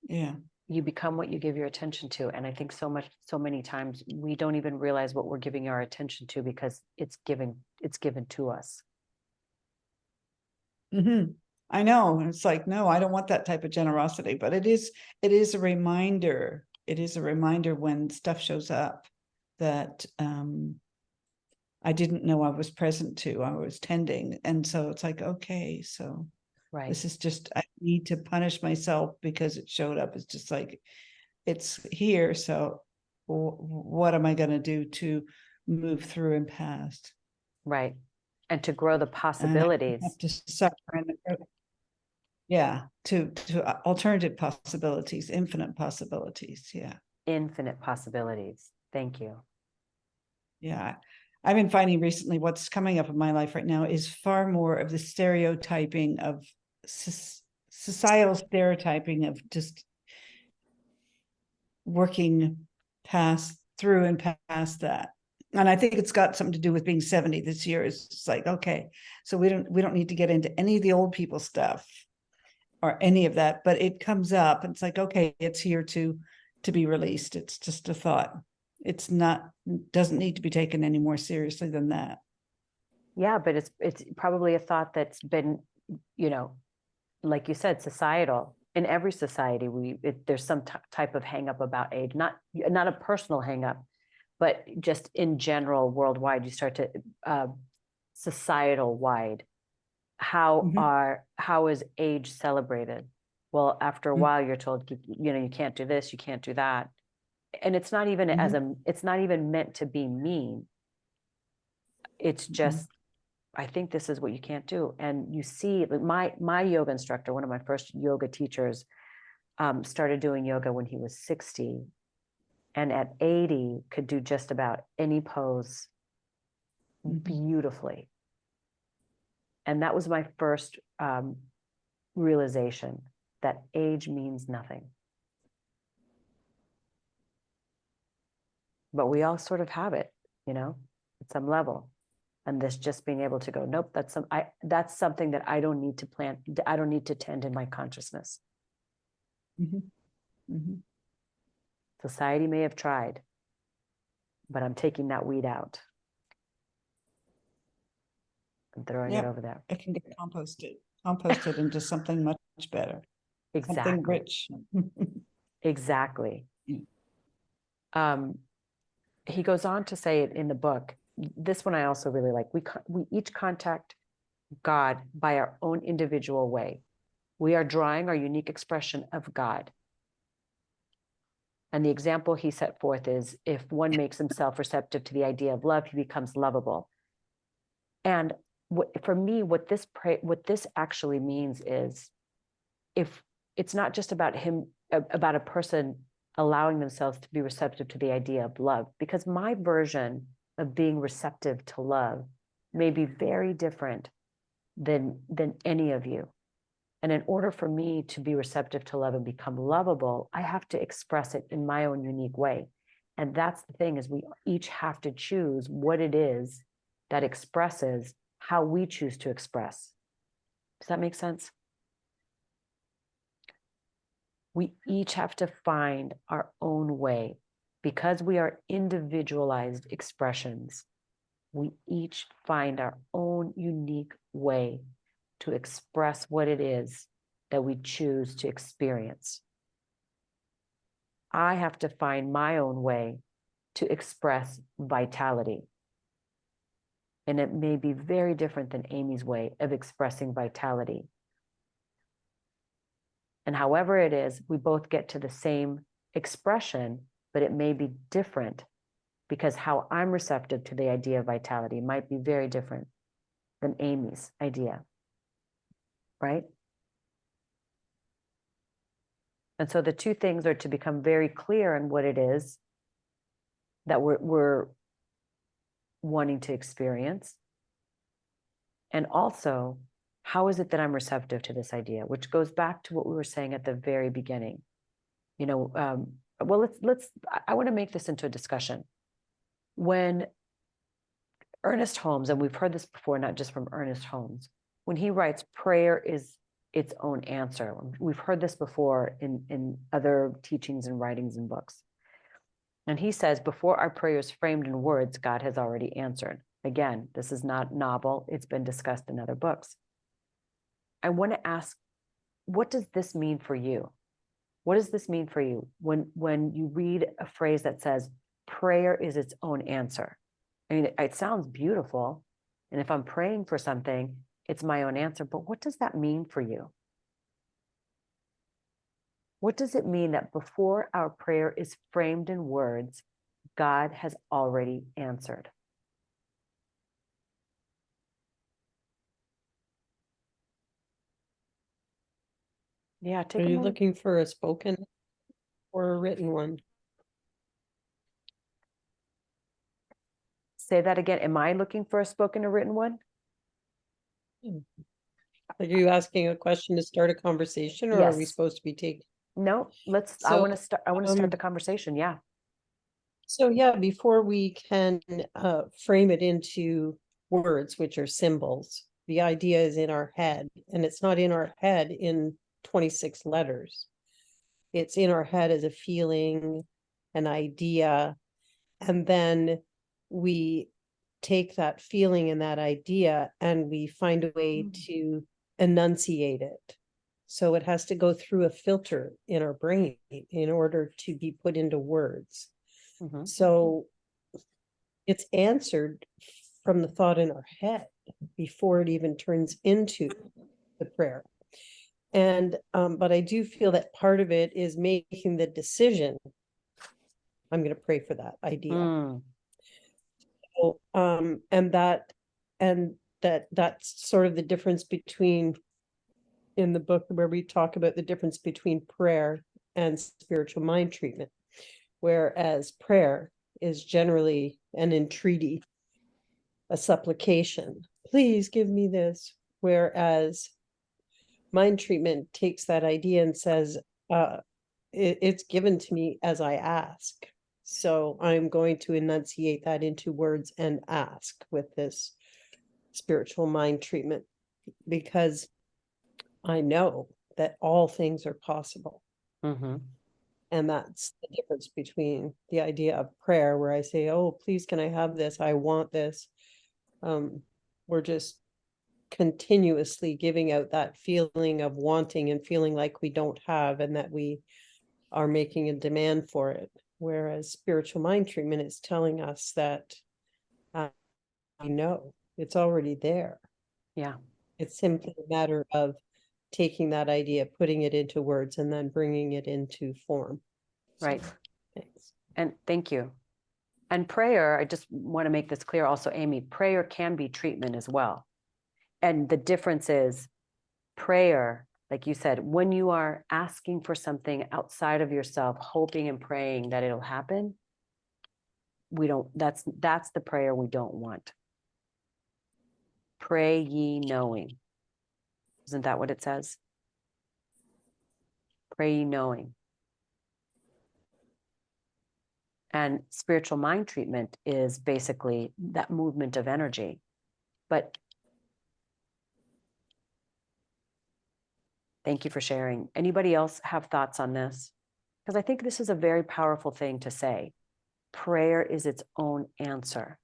Yeah. You become what you give your attention to. And I think so many times we don't even realize what we're giving our attention to because it's given to us. Mm-hmm. I know. And it's like, no, I don't want that type of generosity, but it is a reminder. It is a reminder when stuff shows up that I didn't know I was present to, I was tending. And so it's like, okay, so Right. this is just, need to punish myself because it showed up. It's just like, it's here, so what am I gonna do to move through and past? Right. And to grow the And I possibilities. have to suffer yeah, to alternative possibilities, infinite possibilities, yeah. Infinite possibilities. Thank you. Yeah, I've been finding recently what's coming up in my life right now is far more of the stereotyping of societal stereotyping of just working through and past that. And I think it's got something to do with being 70 this year. It's just like, okay, so we don't need to get into any of the old people stuff or any of that, but it comes up and it's like, okay, it's here to be released. It's just a thought. It's not, doesn't need to be taken any more seriously than that. Yeah, but it's probably a thought that's been, you know, like you said, societal. In every society, there's some type of hang up about age, not a personal hang up, but just in general, worldwide, you start to societal wide. How is age celebrated? Well, after a while, you're told, you know, you can't do this, you can't do that. And it's not even it's not even meant to be mean. It's just, I think this is what you can't do. And you see, my yoga instructor, one of my first yoga teachers, started doing yoga when he was 60, and at 80 could do just about any pose beautifully. And that was my first realization that age means nothing. But we all sort of have it, you know, at some level. And this just being able to go, nope, that's something that I don't need to plant. I don't need to tend in my consciousness. Society may have tried, but I'm taking that weed out and throwing it over there. It can get composted into something much better. Exactly. Something rich. Exactly. He goes on to say it in the book. This one I also really like. We each contact God by our own individual way. We are drawing our unique expression of God. And the example he set forth is, if one makes himself receptive to the idea of love, he becomes lovable. And for me, what this actually means is, if it's not just about a person allowing themselves to be receptive to the idea of love, because my version of being receptive to love may be very different than any of you. And in order for me to be receptive to love and become lovable, I have to express it in my own unique way. And that's the thing, is we each have to choose what it is that expresses how we choose to express. Does that make sense? We each have to find our own way. Because we are individualized expressions, we each find our own unique way to express what it is that we choose to experience. I have to find my own way to express vitality. And it may be very different than Amy's way of expressing vitality. And however it is, we both get to the same expression, but it may be different, because how I'm receptive to the idea of vitality might be very different than Amy's idea, right? And so the two things are to become very clear on what it is that we're wanting to experience. And also, how is it that I'm receptive to this idea? Which goes back to what we were saying at the very beginning. You know, well, I want to make this into a discussion. When Ernest Holmes, and we've heard this before, not just from Ernest Holmes, when he writes, prayer is its own answer. We've heard this before in other teachings and writings and books. And he says, before our prayer is framed in words, God has already answered. Again, this is not novel. It's been discussed in other books. I want to ask, what does this mean for you? What does this mean for you when you read a phrase that says, prayer is its own answer? I mean, it sounds beautiful. And if I'm praying for something, it's my own answer. But what does that mean for you? What does it mean that before our prayer is framed in words, God has already answered? Yeah, Are take a you moment. looking for a spoken or a written one? Say that again. Am I looking for a spoken or written one? Are you asking a question to start a conversation, or are we Yes. supposed to be taking? No, I So, want to start, um, the conversation. Yeah. So yeah, before we can frame it into words, which are symbols, the idea is in our head, and it's not in our head in 26 letters. It's in our head as a feeling, an idea, and then we take that feeling and that idea and we find a way to enunciate it. So it has to go through a filter in our brain in order to be put into words. Mhm. So it's answered from the thought in our head before it even turns into the prayer. And but I do feel that part of it is making the decision. I'm going to pray for that idea. Mm, So, and that's sort of the difference between, in the book where we talk about the difference between prayer and spiritual mind treatment, whereas prayer is generally an entreaty, a supplication, please give me this, whereas mind treatment takes that idea and says, it's given to me as I ask. So I'm going to enunciate that into words and ask with this spiritual mind treatment, because I know that all things are possible. mhm. And that's the difference between the idea of prayer, where I say, oh, please, can I have this? I want this. We're just continuously giving out that feeling of wanting and feeling like we don't have, and that we are making a demand for it. Whereas spiritual mind treatment is telling us that we know it's already there. Yeah. It's simply a matter of taking that idea, putting it into words, and then bringing it into form. Right. Thanks. And thank you. And prayer, I just want to make this clear also, Amy, prayer can be treatment as well. And the difference is prayer, like you said, when you are asking for something outside of yourself, hoping and praying that it'll happen, that's the prayer we don't want. Pray ye knowing. Isn't that what it says? Pray ye knowing. And spiritual mind treatment is basically that movement of energy. But thank you for sharing. Anybody else have thoughts on this? Because I think this is a very powerful thing to say. Prayer is its own answer.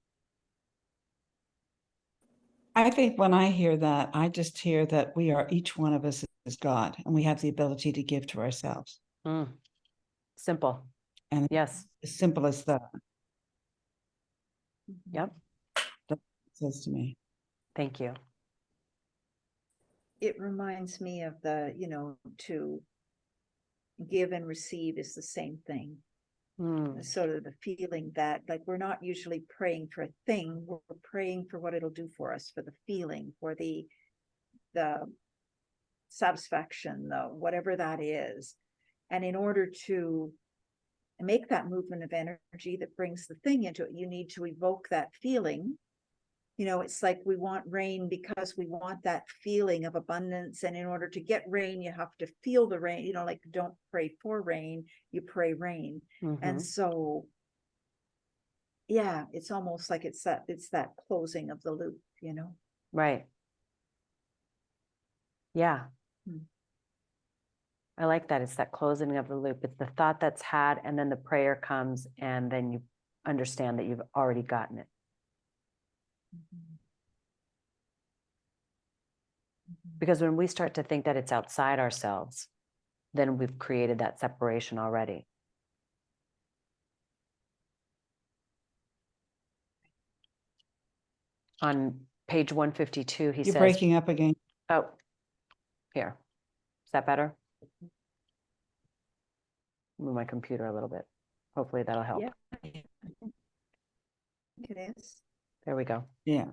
I think when I hear that, I just hear that we are, each one of us is God, and we have the ability to give to ourselves. Mm. Simple. And Yes. as simple as that. Yep. That says to me. Thank you. It reminds me of to give and receive is the same thing. Mm. Sort of the feeling that, like, we're not usually praying for a thing, we're praying for what it'll do for us, for the feeling, for the satisfaction, the whatever that is. And in order to make that movement of energy that brings the thing into it, you need to evoke that feeling. It's like we want rain because we want that feeling of abundance. And in order to get rain, you have to feel the rain, like, don't pray for rain, you pray rain. And Mhm. so, yeah, it's almost like it's that closing of the loop, Right. Yeah. Hmm. I like that. It's that closing of the loop. It's the thought that's had, and then the prayer comes, and then you understand that you've already gotten it. Because when we start to think that it's outside ourselves, then we've created that separation already. On page 152, he You're says, breaking up again. oh, here. Is that better? move my computer a little bit. Hopefully that'll help. Yeah. It is. There we go. Yeah.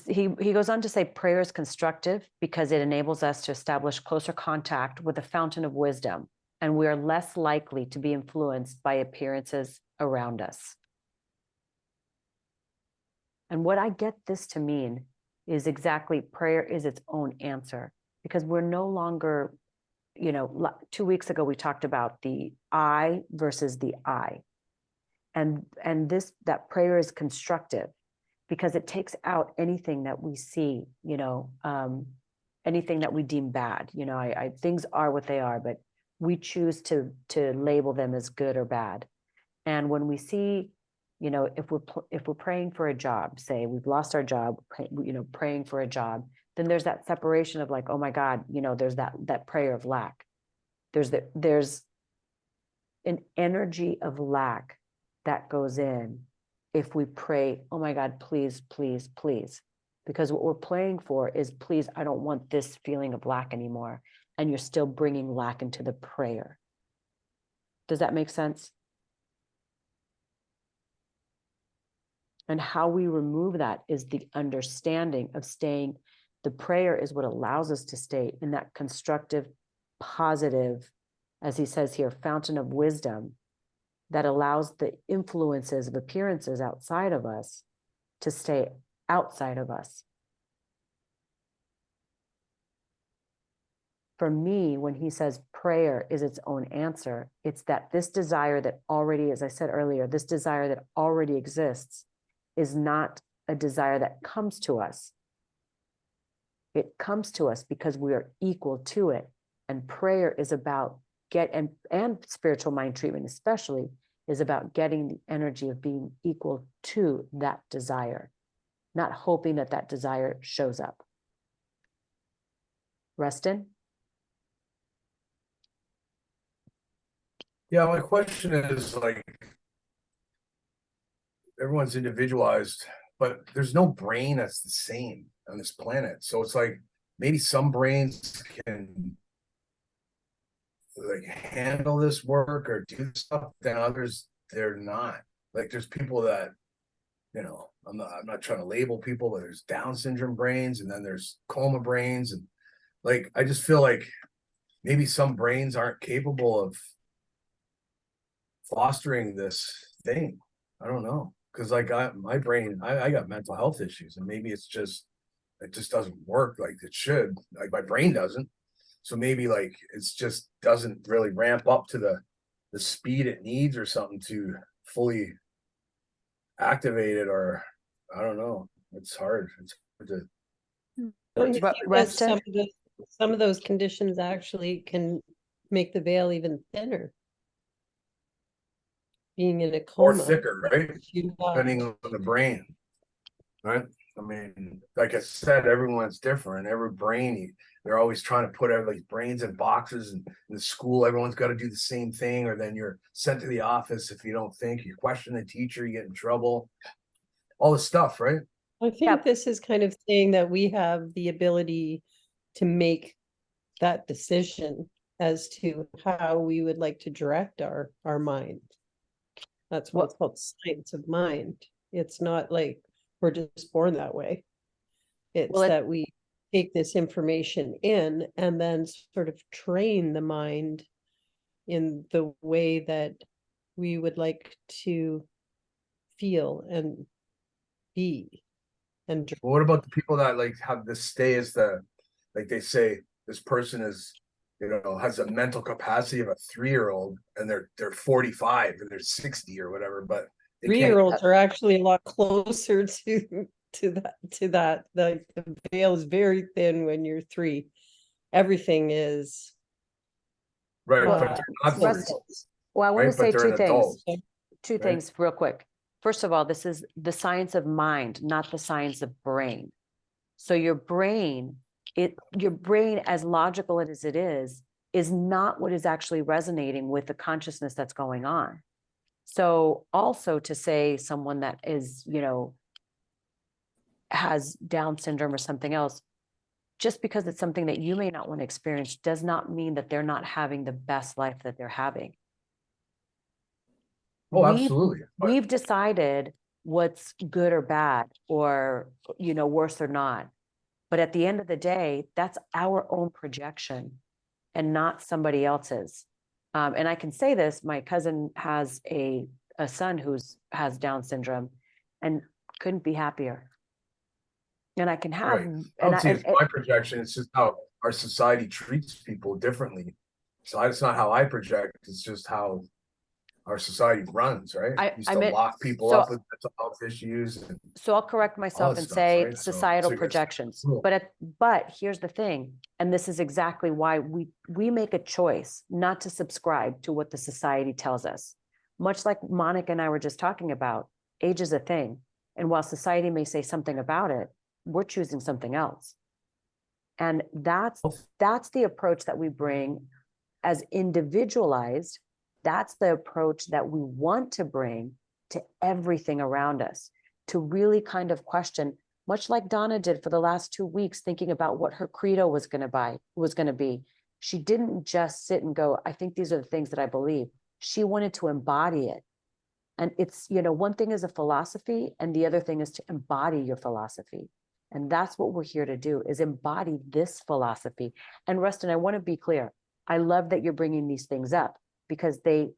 He goes on to say prayer is constructive because it enables us to establish closer contact with the fountain of wisdom, and we are less likely to be influenced by appearances around us. And what I get this to mean is exactly prayer is its own answer, because we're no longer, 2 weeks ago, we talked about the I versus the I. And that prayer is constructive because it takes out anything that we see, anything that we deem bad. Things are what they are, but we choose to label them as good or bad. And when we see, if we're praying for a job, say we've lost our job, praying for a job, then there's that separation of like, oh my God, there's that prayer of lack. There's an energy of lack that goes in if we pray, oh my God, please, please, please. Because what we're praying for is, please, I don't want this feeling of lack anymore. And you're still bringing lack into the prayer. Does that make sense? And how we remove that is the understanding of staying. The prayer is what allows us to stay in that constructive, positive, as he says here, fountain of wisdom that allows the influences of appearances outside of us to stay outside of us. For me, when he says prayer is its own answer, it's that this desire that already, as I said earlier, this desire that already exists is not a desire that comes to us. It comes to us because we are equal to it. And prayer is about and spiritual mind treatment especially is about getting the energy of being equal to that desire, not hoping that that desire shows up. Rustin? Yeah, my question is like, everyone's individualized, but there's no brain that's the same on this planet. So it's like maybe some brains can like handle this work or do stuff, then others they're not. Like there's people that, I'm not trying to label people, but there's Down syndrome brains and then there's coma brains, and like I just feel like maybe some brains aren't capable of fostering this thing. I don't know. Because like my brain, I got mental health issues, and maybe it just doesn't work like it should. Like my brain doesn't. So maybe like it's just doesn't really ramp up to the speed it needs or something to fully activate it, or I don't know. It's hard. It's hard to. Don't you But think that Rustin? some of those conditions actually can make the veil even thinner? Being in a Or coma. thicker, right? Depending on the brain, right? I mean, like I said, everyone's different. Every brain, they're always trying to put everybody's brains in boxes. And in the school, everyone's got to do the same thing, or then you're sent to the office if you don't think. You question the teacher, you get in trouble. All this stuff, right? I think this is kind of saying that we have the ability to make that decision as to how we would like to direct our mind. That's what's called science of mind. It's not like we're just born that way. It's that we take this information in and then sort of train the mind in the way that we would like to feel and be. And But what about the people that like have this stay as like they say this person is, has a mental capacity of a 3-year-old, and they're 45 or they're 60 or whatever, but 3-year-olds are actually a lot closer to that. The veil is very thin when you're 3. Everything is right. Well, But they're not Rustin, well, I want right? to say But they're two an things. adult. Two right? things real quick. First of all, this is the science of mind, not the science of brain. So your brain, as logical as it is not what is actually resonating with the consciousness that's going on. So also to say someone that is, has Down syndrome or something else, just because it's something that you may not want to experience does not mean that they're not having the best life that they're having. Oh, We've- absolutely. But We've decided what's good or bad, or, worse or not. But at the end of the day, that's our own projection and not somebody else's. And I can say this, my cousin has a son has Down syndrome and couldn't be happier. And I can have, Right. I and don't I, see it's and- my projection. It's just how our society treats people differently. So it's not how I project. It's just how our society runs, right? I Used to meant- lock people so- up with mental health issues. And so I'll correct myself that and stuff, say right? So societal it's projections. cool. But here's the thing, and this is exactly why we make a choice not to subscribe to what the society tells us. Much like Monica and I were just talking about, age is a thing. And while society may say something about it, we're choosing something else. And that's the approach that we bring as individualized. That's the approach that we want to bring to everything around us, to really kind of question, much like Donna did for the last 2 weeks, thinking about what her credo was going to be. She didn't just sit and go, I think these are the things that I believe. She wanted to embody it. And it's, one thing is a philosophy and the other thing is to embody your philosophy. And that's what we're here to do, is embody this philosophy. And Rustin, I want to be clear. I love that you're bringing these things up because they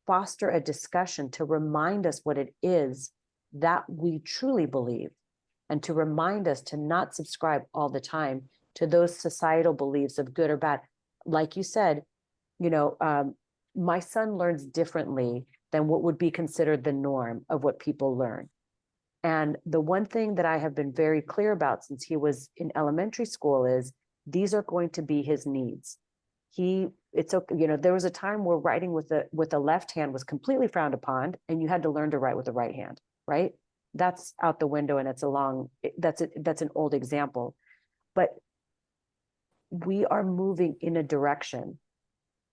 foster a discussion to remind us what it is that we truly believe, and to remind us to not subscribe all the time to those societal beliefs of good or bad. Like you said, my son learns differently than what would be considered the norm of what people learn. And the one thing that I have been very clear about since he was in elementary school is these are going to be his needs. It's okay, there was a time where writing with the left hand was completely frowned upon, and you had to learn to write with the right hand, right? That's out the window, and that's an old example. But we are moving in a direction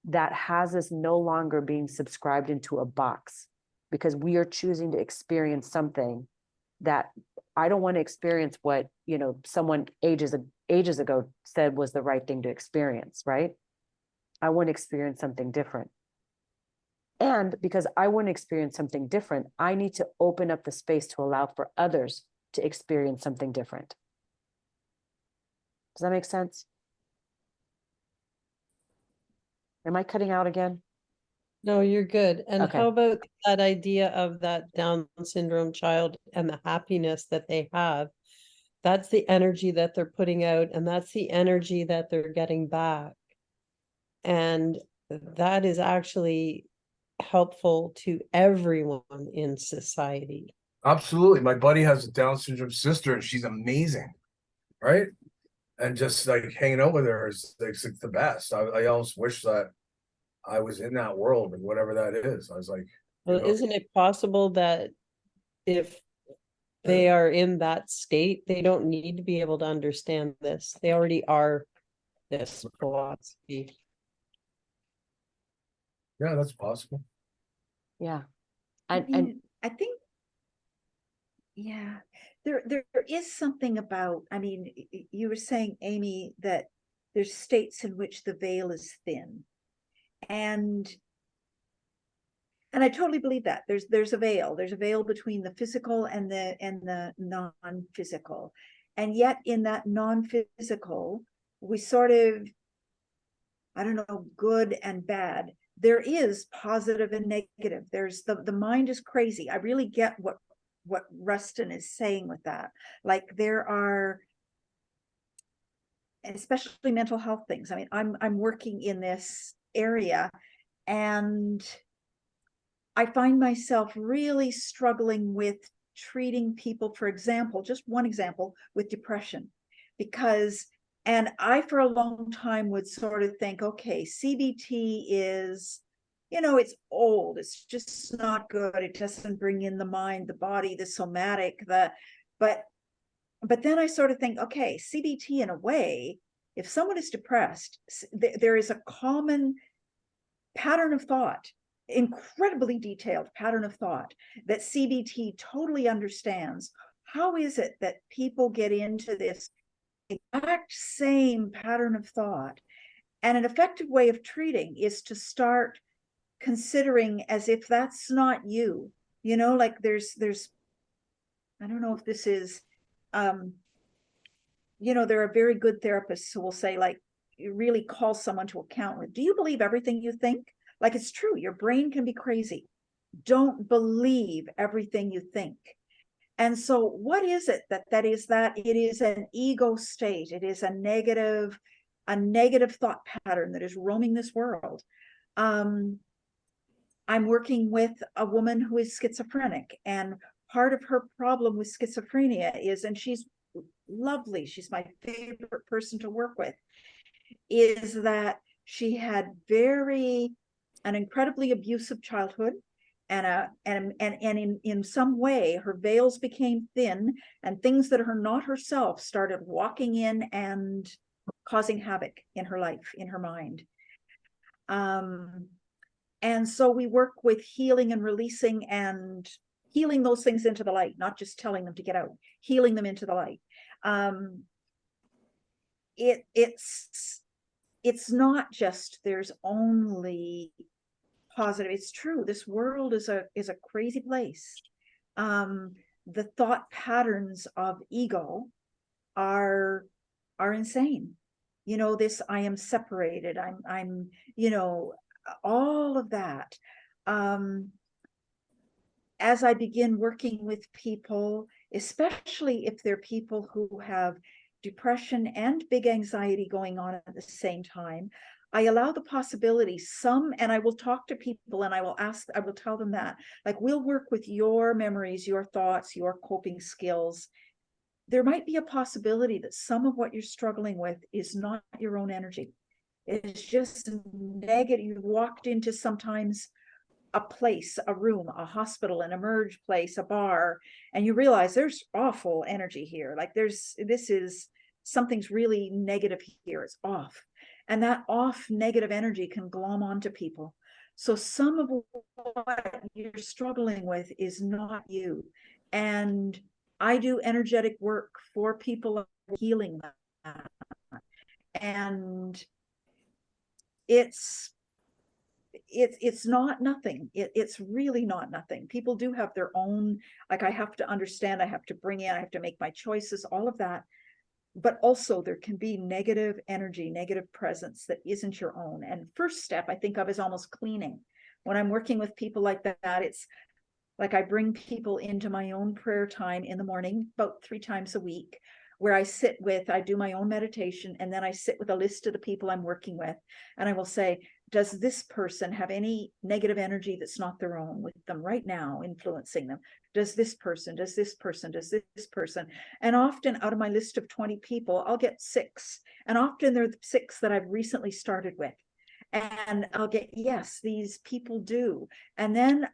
that has us no longer being subscribed into a box, because we are choosing to experience something that I don't want to experience what, someone ages ago said was the right thing to experience, right? I want to experience something different. And because I want to experience something different, I need to open up the space to allow for others to experience something different. Does that make sense? Am I cutting out again? No, you're good. And Okay. how about that idea of that Down syndrome child and the happiness that they have? That's the energy that they're putting out, and that's the energy that they're getting back. And that is actually helpful to everyone in society. Absolutely. My buddy has a Down syndrome sister and she's amazing. Right. And just like hanging out with her is like the best. I almost wish that I was in that world and whatever that is. I was like, Well, isn't it possible that if they are in that state, they don't need to be able to understand this? They already are this philosophy. yeah, that's possible. Yeah. I And mean, I think, yeah, there is something about, I mean, you were saying, Amy, that there's states in which the veil is thin. And I totally believe that there's a veil between the physical and the non-physical. And yet in that non-physical, we sort of, I don't know, good and bad. There is positive and negative. There's the mind is crazy. I really get what Rustin is saying with that. Like there are, especially mental health things. I mean, I'm working in this area, and I find myself really struggling with treating people, for example, just one example, with depression, because, and I for a long time would sort of think, okay, CBT is, it's old, it's just not good, it doesn't bring in the mind, the body, the somatic, but then I sort of think, okay, CBT in a way, if someone is depressed, there is a common pattern of thought, incredibly detailed pattern of thought that CBT totally understands. How is it that people get into this exact same pattern of thought. And an effective way of treating is to start considering as if that's not you. You know, like there's, I don't know if this is, you know, there are very good therapists who will say, like, you really call someone to account with, do you believe everything you think? Like, it's true, your brain can be crazy. Don't believe everything you think. And so what is it that is that? It is an ego state. It is a negative thought pattern that is roaming this world. I'm working with a woman who is schizophrenic, and part of her problem with schizophrenia is, and she's lovely, she's my favorite person to work with, is that she had an incredibly abusive childhood, and in some way her veils became thin, and things that are not herself started walking in and causing havoc in her life, in her mind. And so we work with healing and releasing and healing those things into the light, not just telling them to get out, healing them into the light. It's not just there's only positive. It's true. This world is a crazy place. The thought patterns of ego are insane. You know, this, I am separated. I'm, you know, all of that. As I begin working with people, especially if they're people who have depression and big anxiety going on at the same time, I allow the possibility, and I will talk to people and I will tell them that, like, we'll work with your memories, your thoughts, your coping skills. There might be a possibility that some of what you're struggling with is not your own energy. It's just negative. You walked into sometimes a place, a room, a hospital, an emerge place, a bar, and you realize there's awful energy here. Like something's really negative here. It's off. And that off negative energy can glom onto people. So some of what you're struggling with is not you. And I do energetic work for people, healing that. And it's not nothing. It's really not nothing. People do have their own, like, I have to understand, I have to bring in, I have to make my choices, all of that. But also there can be negative energy, negative presence that isn't your own. And first step I think of is almost cleaning. When I'm working with people like that, it's like I bring people into my own prayer time in the morning, about 3 times a week, where I do my own meditation, and then I sit with a list of the people I'm working with, and I will say, does this person have any negative energy that's not their own with them right now, influencing them? Does this person, does this person, does this person? And often out of my list of 20 people, I'll get 6. And often they're the 6 that I've recently started with. And I'll get, yes, these people do. And then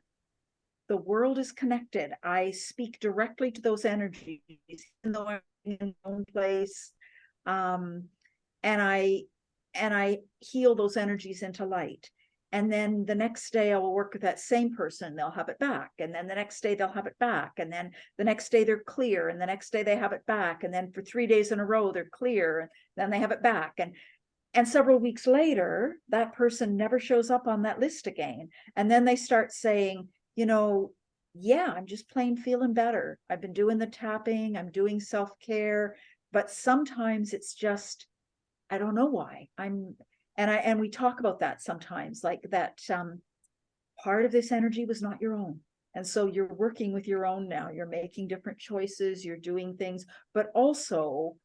the world is connected. I speak directly to those energies, even though I'm in my own place. And I heal those energies into light. And then the next day I will work with that same person, they'll have it back. And then the next day they'll have it back. And then the next day they're clear. And the next day they have it back. And then for 3 days in a row, they're clear. And then they have it back. And several weeks later, that person never shows up on that list again. And then they start saying, you know, yeah, I'm just plain feeling better. I've been doing the tapping, I'm doing self-care, but sometimes it's just, I don't know why. And we talk about that sometimes, like that part of this energy was not your own. And so you're working with your own now. You're making different choices, you're doing things, but also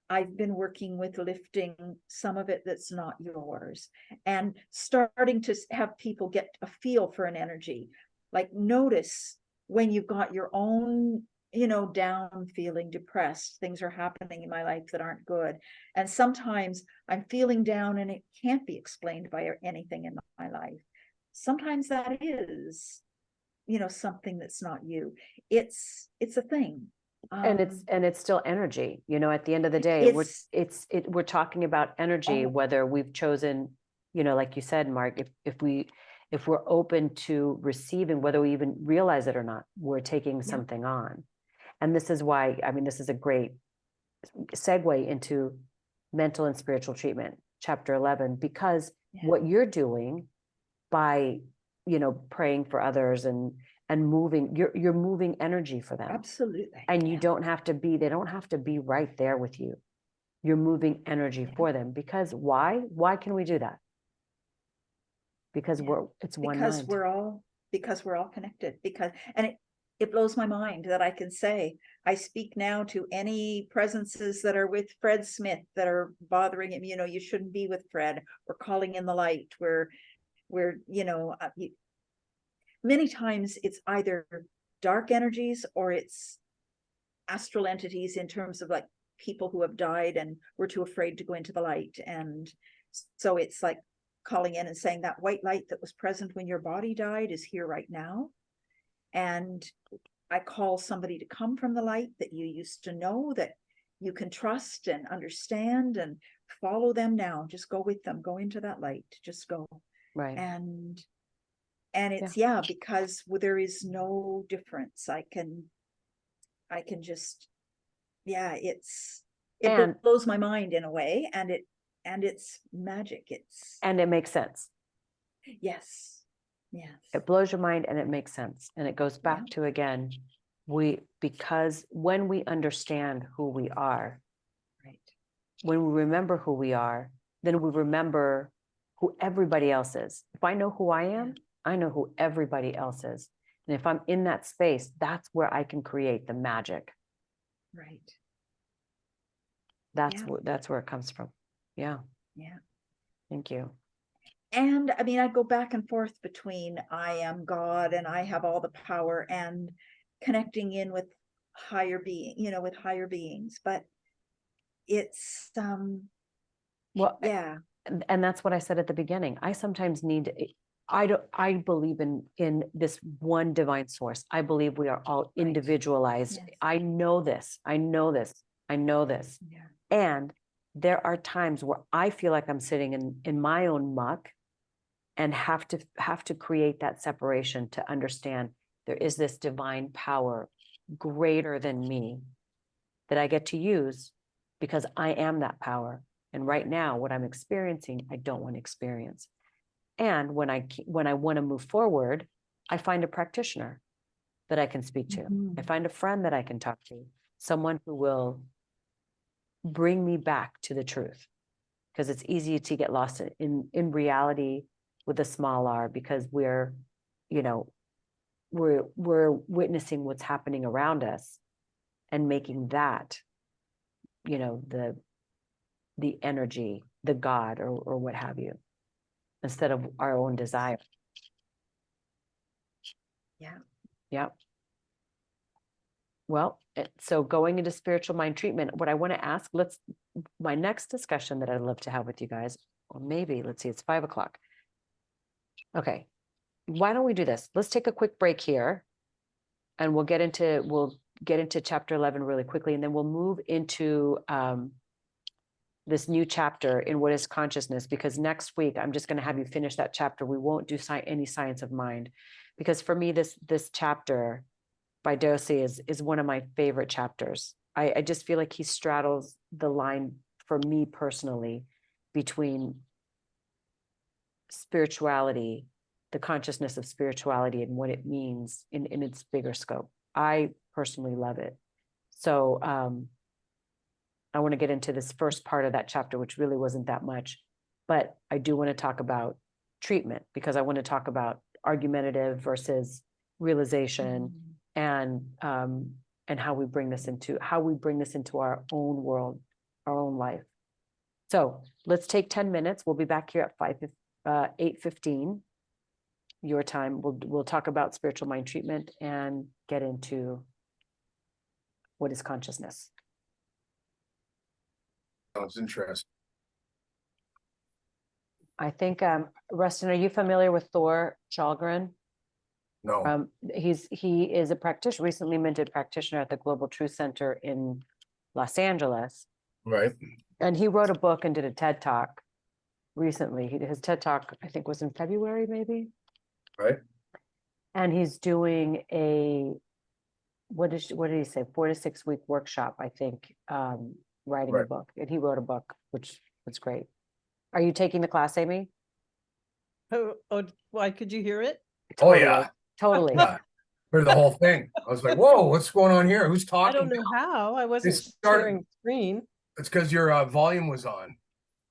I've been working with lifting some of it that's not yours, and starting to have people get a feel for an energy. Like, notice when you've got your own, you know, down, feeling depressed, things are happening in my life that aren't good. And sometimes I'm feeling down and it can't be explained by anything in my life. Sometimes that is, you know, something that's not you. It's a thing. And it's still energy, you know, at the end of the day, we're talking about energy, Oh. whether we've chosen, you know, like you said, Mark, if we're open to receiving, whether we even realize it or not, we're taking something on. And this is why, I mean, this is a great segue into mental and spiritual treatment, chapter 11, because Yeah. what you're doing by, you know, praying for others and moving, you're moving energy for them. Absolutely. And you yeah. don't have to be, they don't have to be right there with you. You're moving energy Yeah. for them, because why? Why can we do that? Because Yeah. it's one Because mind. because we're all connected, and it blows my mind that I can say, I speak now to any presences that are with Fred Smith that are bothering him, you know, you shouldn't be with Fred, we're calling in the light, we're, you know, many times it's either dark energies or it's astral entities in terms of like people who have died and were too afraid to go into the light. And so it's like calling in and saying that white light that was present when your body died is here right now. And I call somebody to come from the light that you used to know, that you can trust and understand, and follow them now. Just go with them, go into that light, just go. Right. And it's, yeah, because there is no difference. I can just, yeah, it And- blows my mind in a way, and it's magic. And it makes sense. Yes. It blows your mind and it makes sense. And it goes back to, again, because when we understand who we are, Right. when we remember who we are, then we remember who everybody else is. If I know who I am, I know who everybody else is. And if I'm in that space, that's where I can create the magic. Right. That's Yeah. that's where it comes from. Yeah. Yeah. Thank you. And I mean, I go back and forth between I am God and I have all the power, and connecting in with higher being, you know, with higher beings. But it's Well, yeah. and that's what I said at the beginning. I sometimes need, I believe in this one divine source. I believe we are all Right. individualized. Yes. I know this. I know this. I know this. Yeah. And there are times where I feel like I'm sitting in my own muck and have to create that separation to understand there is this divine power greater than me that I get to use, because I am that power. And right now, what I'm experiencing, I don't want to experience. And when I want to move forward, I find a practitioner that I can speak to. I Mhm. find a friend that I can talk to, someone who will bring me back to the truth. Because it's easy to get lost in reality with a small r, because we're, you know, we're witnessing what's happening around us and making that, you know, the energy, the God, or what have you, instead of our own desire. Yeah. Yeah. Well, so going into spiritual mind treatment, what I want to ask, my next discussion that I'd love to have with you guys, or maybe, let's see, it's 5 o'clock. Okay. Why don't we do this? Let's take a quick break here, and we'll get into chapter 11 really quickly, and then we'll move into this new chapter in What is Consciousness, because next week I'm just going to have you finish that chapter. We won't do any science of mind, because for me, this chapter by Dose is one of my favorite chapters. I just feel like he straddles the line for me personally between spirituality, the consciousness of spirituality, and what it means in its bigger scope. I personally love it. So I want to get into this first part of that chapter, which really wasn't that much, but I do want to talk about treatment, because I want to talk about argumentative versus realization, and how we bring this into our own world, our own life. So let's take 10 minutes. We'll be back here at 8:15 your time. We'll talk about spiritual mind treatment and get into what is consciousness. Sounds interesting. I think, Rustin, are you familiar with Thor Chalgren? No, He is a practitioner, recently minted practitioner at the Global Truth Center in Los Angeles. right? And he wrote a book and did a TED Talk recently. His TED Talk, I think, was in February, maybe. Right. And he's doing what did he say? 4 to 6 week workshop, I think, writing a Right. book, and he wrote a book, which was great. Are you taking the class, Amy? Oh, why could you hear it? Oh, yeah. Totally. Yeah. For the whole thing. I was like, whoa, what's going on here? Who's I talking? don't know how. I wasn't started- sharing screen. It's because your volume was on.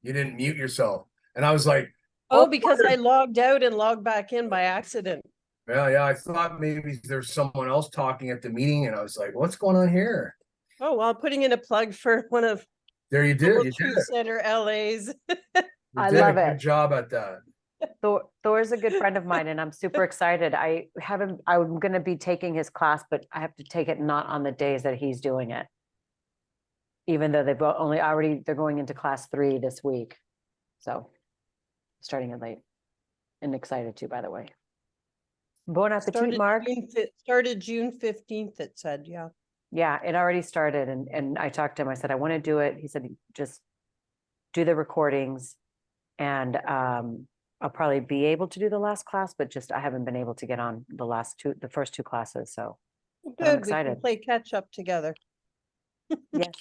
You didn't mute yourself. And I was like, Oh, because I logged out and logged back in by accident. yeah, I thought maybe there's someone else talking at the meeting. And I was like, what's going on here? Oh, well, putting in a plug for one of There you did. Global You did Truth it. Center LA's. You I did a love good it. job at that. Thor's a good friend of mine, and I'm super excited. I'm gonna be taking his class, but I have to take it not on the days that he's doing it. Even though they're going into class 3 this week. So starting it late and excited too, by the way. Bon appetit, Mark. Started June 15th, it said, yeah. Yeah, it already started, and I talked to him. I said, I want to do it. He said, just do the recordings, and I'll probably be able to do the last class, but just I haven't been able to get on the first 2 classes. So Good, I'm we can excited. play catch up together. yes,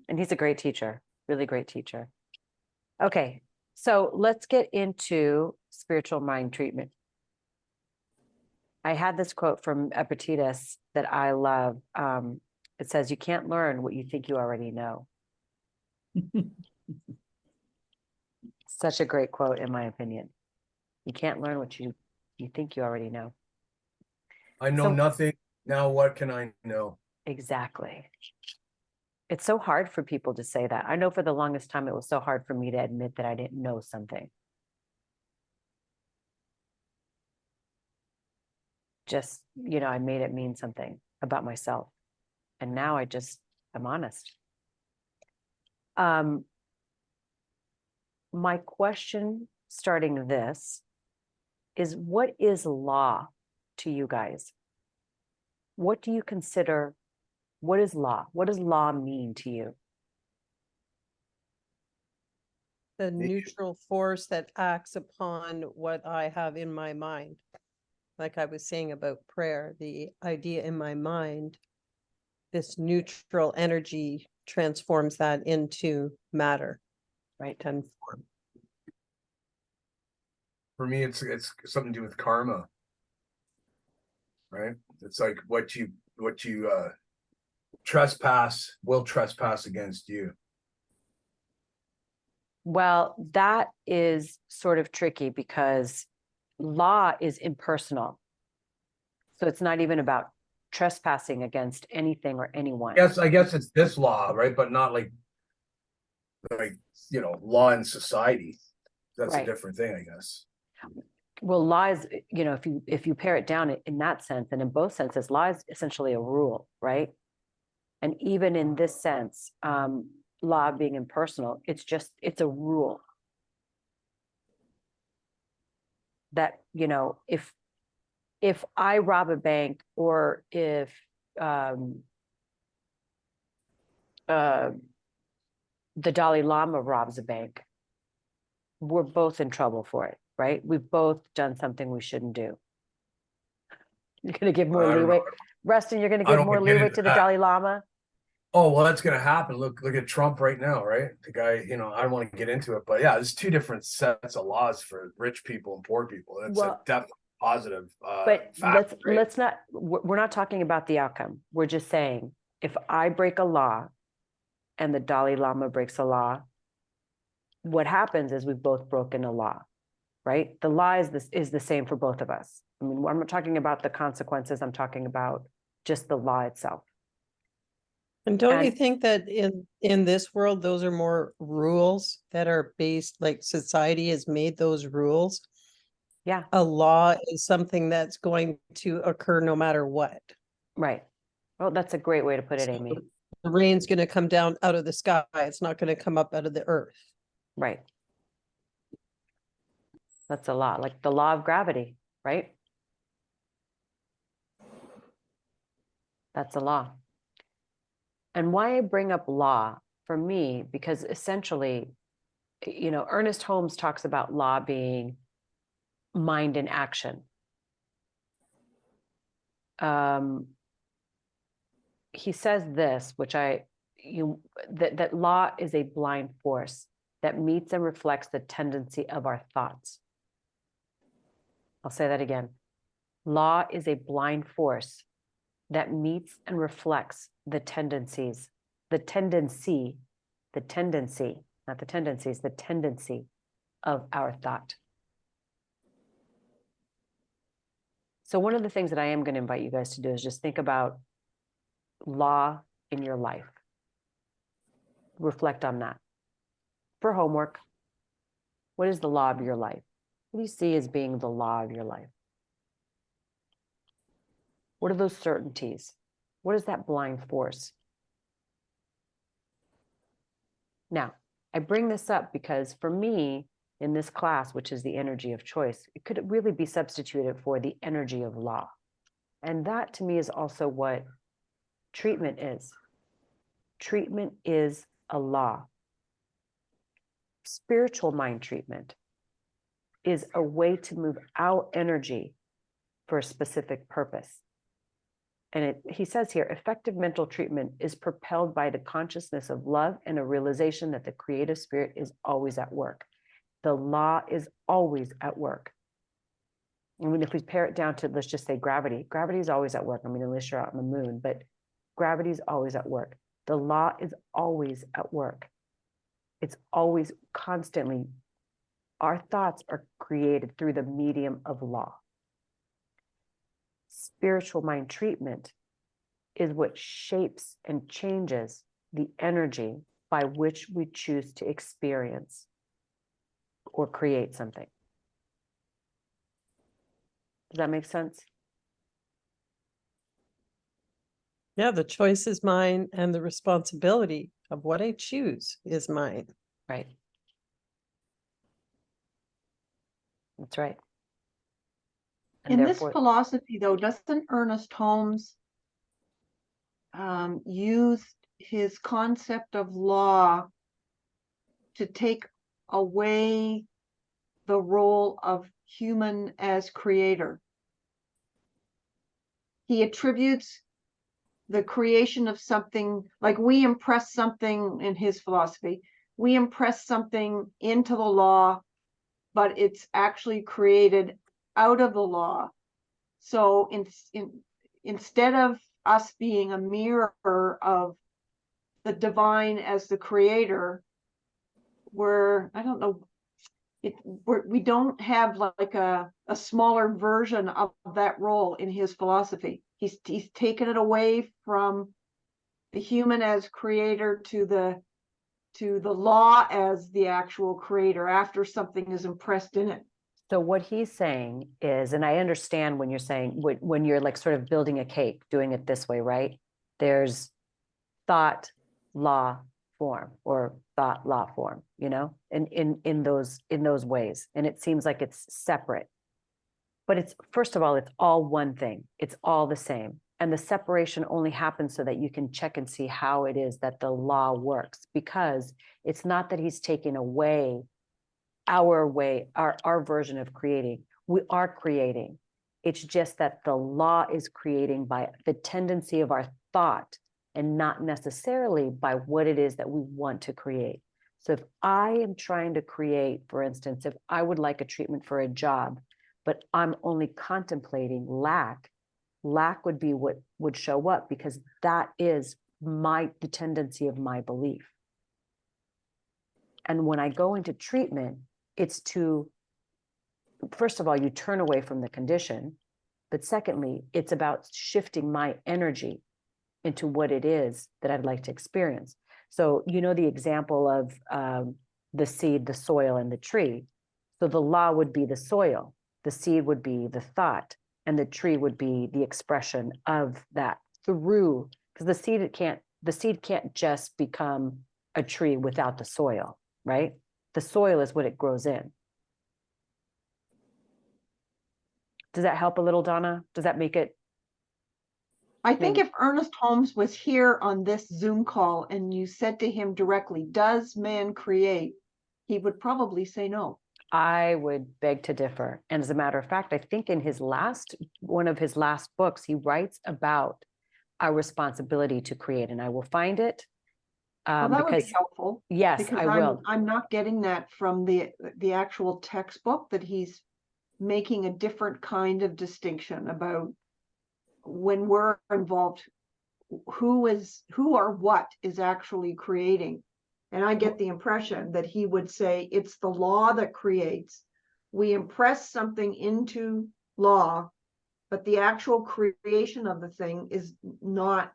and he's a great teacher, really great teacher. Okay, so let's get into spiritual mind treatment. I had this quote from Epictetus that I love. It says, "You can't learn what you think you already know." Such a great quote, in my opinion. You can't learn what you think you already know. I know So- nothing. Now what can I know? Exactly. It's so hard for people to say that. I know for the longest time, it was so hard for me to admit that I didn't know something. Just, I made it mean something about myself. And now I'm honest. My question starting this is, what is law to you guys? What do you consider, what is law? What does law mean to you? The neutral force that acts upon what I have in my mind. Like I was saying about prayer, the idea in my mind, this neutral energy transforms that into matter, Right. and form. For me, it's something to do with karma. Right? It's like what you trespass will trespass against you. Well, that is sort of tricky because law is impersonal. So it's not even about trespassing against anything or anyone. Yes, I guess it's this law, right? But not like law in society. That's Right. a different thing, I guess. Well, law is, if you pare it down in that sense, and in both senses, law is essentially a rule, right? And even in this sense, law being impersonal, it's a rule that, if I rob a bank, or if the Dalai Lama robs a bank, we're both in trouble for it, right? We've both done something we shouldn't do. You're going to give more I don't leeway. know. Rustin, you're going to I give don't more wanna get leeway into to the that. Dalai Lama? Oh, well, that's gonna happen. Look at Trump right now, right? The guy, I don't want to get into it, but yeah, there's 2 different sets of laws for rich people and poor people. That's Well, a definitely positive. But fact, right? let's not, we're not talking about the outcome. We're just saying, if I break a law and the Dalai Lama breaks a law, what happens is we've both broken a law, right? The law is the same for both of us. I mean, I'm not talking about the consequences. I'm talking about just the law itself. And don't you And- think that in this world, those are more rules that are based, like society has made those rules? Yeah, A law is something that's going to occur no matter what. right. Well, that's a great way to put it, Amy. So the rain's going to come down out of the sky. It's not going to come up out of the earth. Right. That's a law, like the law of gravity, right? That's a law. And why I bring up law for me, because essentially, Ernest Holmes talks about law being mind in action. He says this, which that law is a blind force that meets and reflects the tendency of our thoughts. I'll say that again. Law is a blind force that meets and reflects the tendencies, the tendency, not the tendencies, the tendency of our thought. So one of the things that I am going to invite you guys to do is just think about law in your life. Reflect on that. For homework, what is the law of your life? What do you see as being the law of your life? What are those certainties? What is that blind force? Now, I bring this up because for me, in this class, which is the energy of choice, it could really be substituted for the energy of law. And that to me is also what treatment is. Treatment is a law. Spiritual mind treatment is a way to move our energy for a specific purpose. And he says here, effective mental treatment is propelled by the consciousness of love and a realization that the creative spirit is always at work. The law is always at work. I mean, if we pare it down to, let's just say gravity is always at work. I mean, unless you're out on the moon, but gravity is always at work. The law is always at work. It's always constantly, our thoughts are created through the medium of law. Spiritual mind treatment is what shapes and changes the energy by which we choose to experience or create something. Does that make sense? Yeah, the choice is mine and the responsibility of what I choose is mine. Right. That's right. And In this therefore, philosophy, though, doesn't Ernest Holmes use his concept of law to take away the role of human as creator? He attributes the creation of something, like we impress something in his philosophy, we impress something into the law, but it's actually created out of the law. So instead of us being a mirror of the divine as the creator, we don't have like a smaller version of that role in his philosophy. He's taken it away from the human as creator to the law as the actual creator after something is impressed in it. so what he's saying is, and I understand when you're saying, when you're like sort of building a cake, doing it this way, right? There's thought, law, form, or thought, law, form, you know, in those ways. And it seems like it's separate. But it's, first of all, it's all one thing. It's all the same. And the separation only happens so that you can check and see how it is that the law works, because it's not that he's taking away our way, our version of creating. We are creating. It's just that the law is creating by the tendency of our thought and not necessarily by what it is that we want to create. So if I am trying to create, for instance, if I would like a treatment for a job, but I'm only contemplating lack would be what would show up, because that is the tendency of my belief. And when I go into treatment, it's to, first of all, you turn away from the condition, but secondly, it's about shifting my energy into what it is that I'd like to experience. So, you know, the example of the seed, the soil, and the tree. So the law would be the soil, the seed would be the thought, and the tree would be the expression of that through, because the seed can't just become a tree without the soil, right? The soil is what it grows in. Does that help a little, Donna? Does that make it? I think Maybe. if Ernest Holmes was here on this Zoom call and you said to him directly, does man create? He would probably say no. I would beg to differ. And as a matter of fact, I think in one of his last books, he writes about our responsibility to create. And I will find it Well, that would be because, helpful. yes, Because I will. I'm not getting that from the actual textbook, that he's making a different kind of distinction about when we're involved, who or what is actually creating. And I get the impression that he would say it's the law that creates. We impress something into law, but the actual creation of the thing is not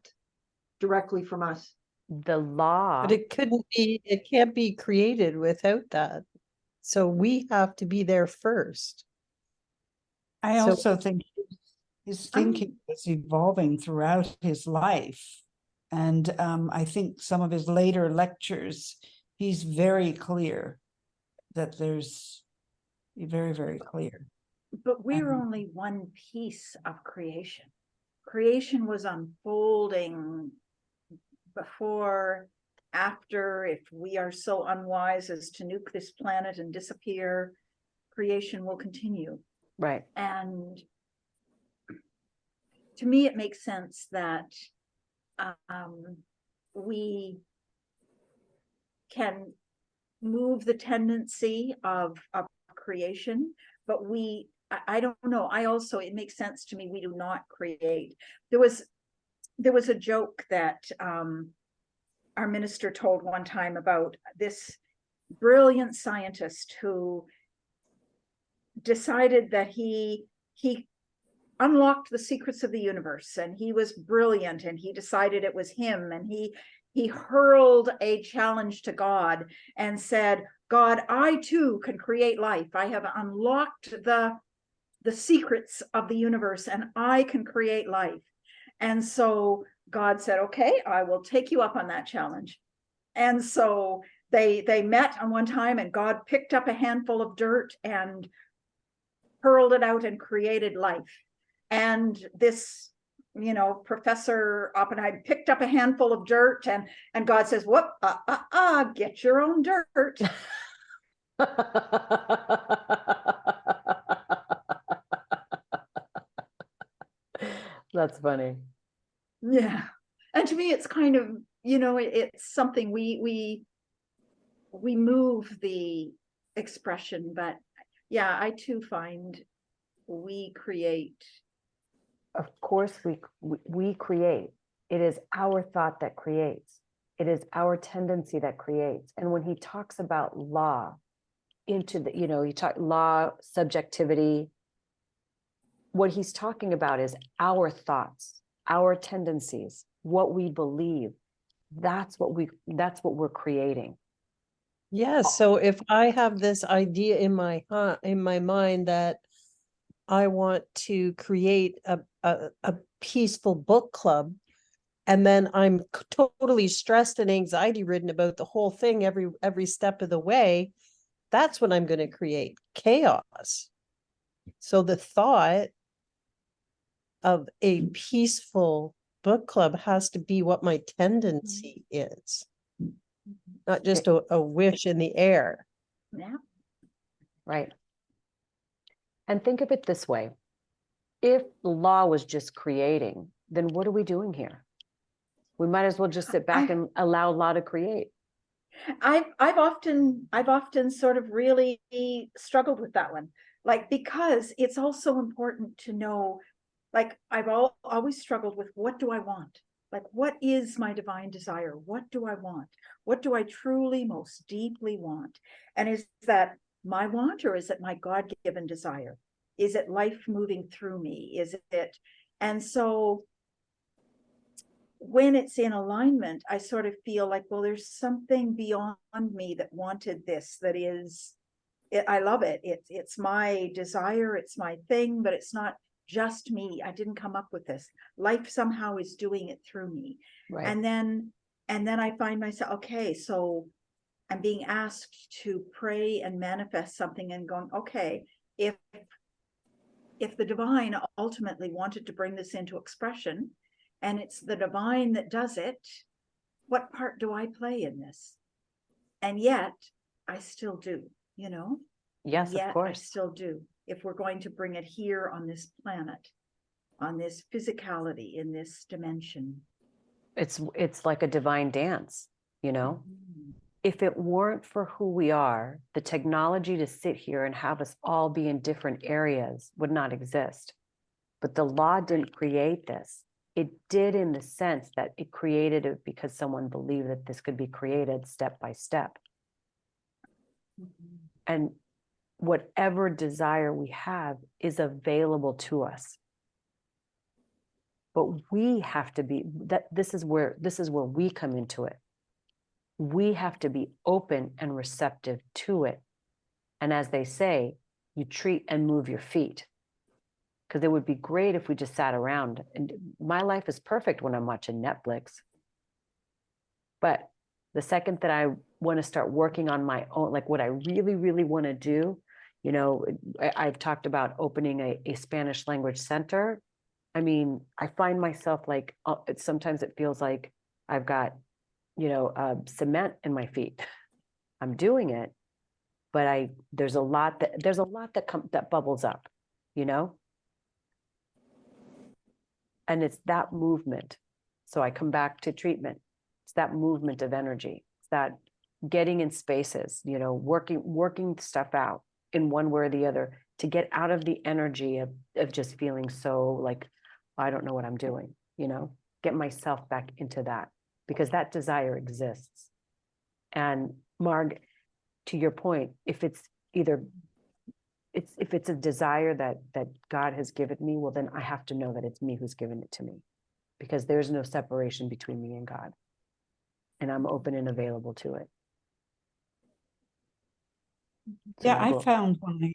directly from us. The law, But it can't be created without that. So we have to be there first. I So- also think his thinking is evolving throughout his life. And I think some of his later lectures, he's very clear that there's very, very clear. But we're Mhm. only one piece of creation. Creation was unfolding before, after. If we are so unwise as to nuke this planet and disappear, creation will continue. right, And to me, it makes sense that we can move the tendency of creation, but I don't know. It makes sense to me, we do not create. There was a joke that our minister told one time about this brilliant scientist who decided that he unlocked the secrets of the universe, and he was brilliant, and he decided it was him, and he hurled a challenge to God and said, God, I too can create life. I have unlocked the secrets of the universe, and I can create life. And so God said, okay, I will take you up on that challenge. And so they met on one time, and God picked up a handful of dirt and hurled it out and created life. And this, Professor Oppenheim picked up a handful of dirt, and God says, whoop, get your own dirt. that's funny. Yeah. And to me, it's kind of, it's something we move the expression, but yeah, I too find we create. Of course, we create. It is our thought that creates. It is our tendency that creates. And when he talks about law, into the, he talk law, subjectivity, what he's talking about is our thoughts, our tendencies, what we believe. That's what we're creating. Yes, so if I have this idea in my mind that I want to create a peaceful book club, and then I'm totally stressed and anxiety ridden about the whole thing every step of the way, that's when I'm going to create chaos. So the thought of a peaceful book club has to be what my tendency is, not just a wish in the air. Yeah. Right. And think of it this way. If the law was just creating, then what are we doing here? We might as well just sit back and allow law to create. I've often sort of really struggled with that one, like, because it's also important to know, like, I've always struggled with, what do I want? Like, what is my divine desire? What do I want? What do I truly most deeply want? And is that my want, or is it my God-given desire? Is it life moving through me? Is it? And so when it's in alignment, I sort of feel like, well, there's something beyond me that wanted this, that is, I love it. It's my desire, it's my thing, but it's not just me. I didn't come up with this. Life somehow is doing it through me. Right. And then I find myself, okay, so I'm being asked to pray and manifest something, and going, okay, if the divine ultimately wanted to bring this into expression, and it's the divine that does it, what part do I play in this? And yet I still do, Yes, yet of course. I still do. If we're going to bring it here on this planet, on this physicality, in this dimension. It's like a divine dance. you know? If it weren't for who we are, the technology to sit here and have us all be in different areas would not exist. But the law didn't create this. It did in the sense that it created it because someone believed that this could be created step by step. And whatever desire we have is available to us. But we have to be that this is where we come into it. We have to be open and receptive to it. And as they say, you treat and move your feet. Because it would be great if we just sat around. And my life is perfect when I'm watching Netflix. But the second that I want to start working on my own, like what I really, really want to do, you know, I've talked about opening a Spanish language center. I mean, I find myself like, sometimes it feels like I've got, you know, cement in my feet. I'm doing it, but there's a lot that bubbles up, you know? And it's that movement. So I come back to treatment. It's that movement of energy. It's that getting in spaces, you know, working stuff out in one way or the other to get out of the energy of just feeling so like, I don't know what I'm doing, you know, get myself back into that because that desire exists. And Marg, to your point, if it's a desire that God has given me, well, then I have to know that it's me who's given it to me because there's no separation between me and God. And I'm open and available to it. So Yeah, now I go- found when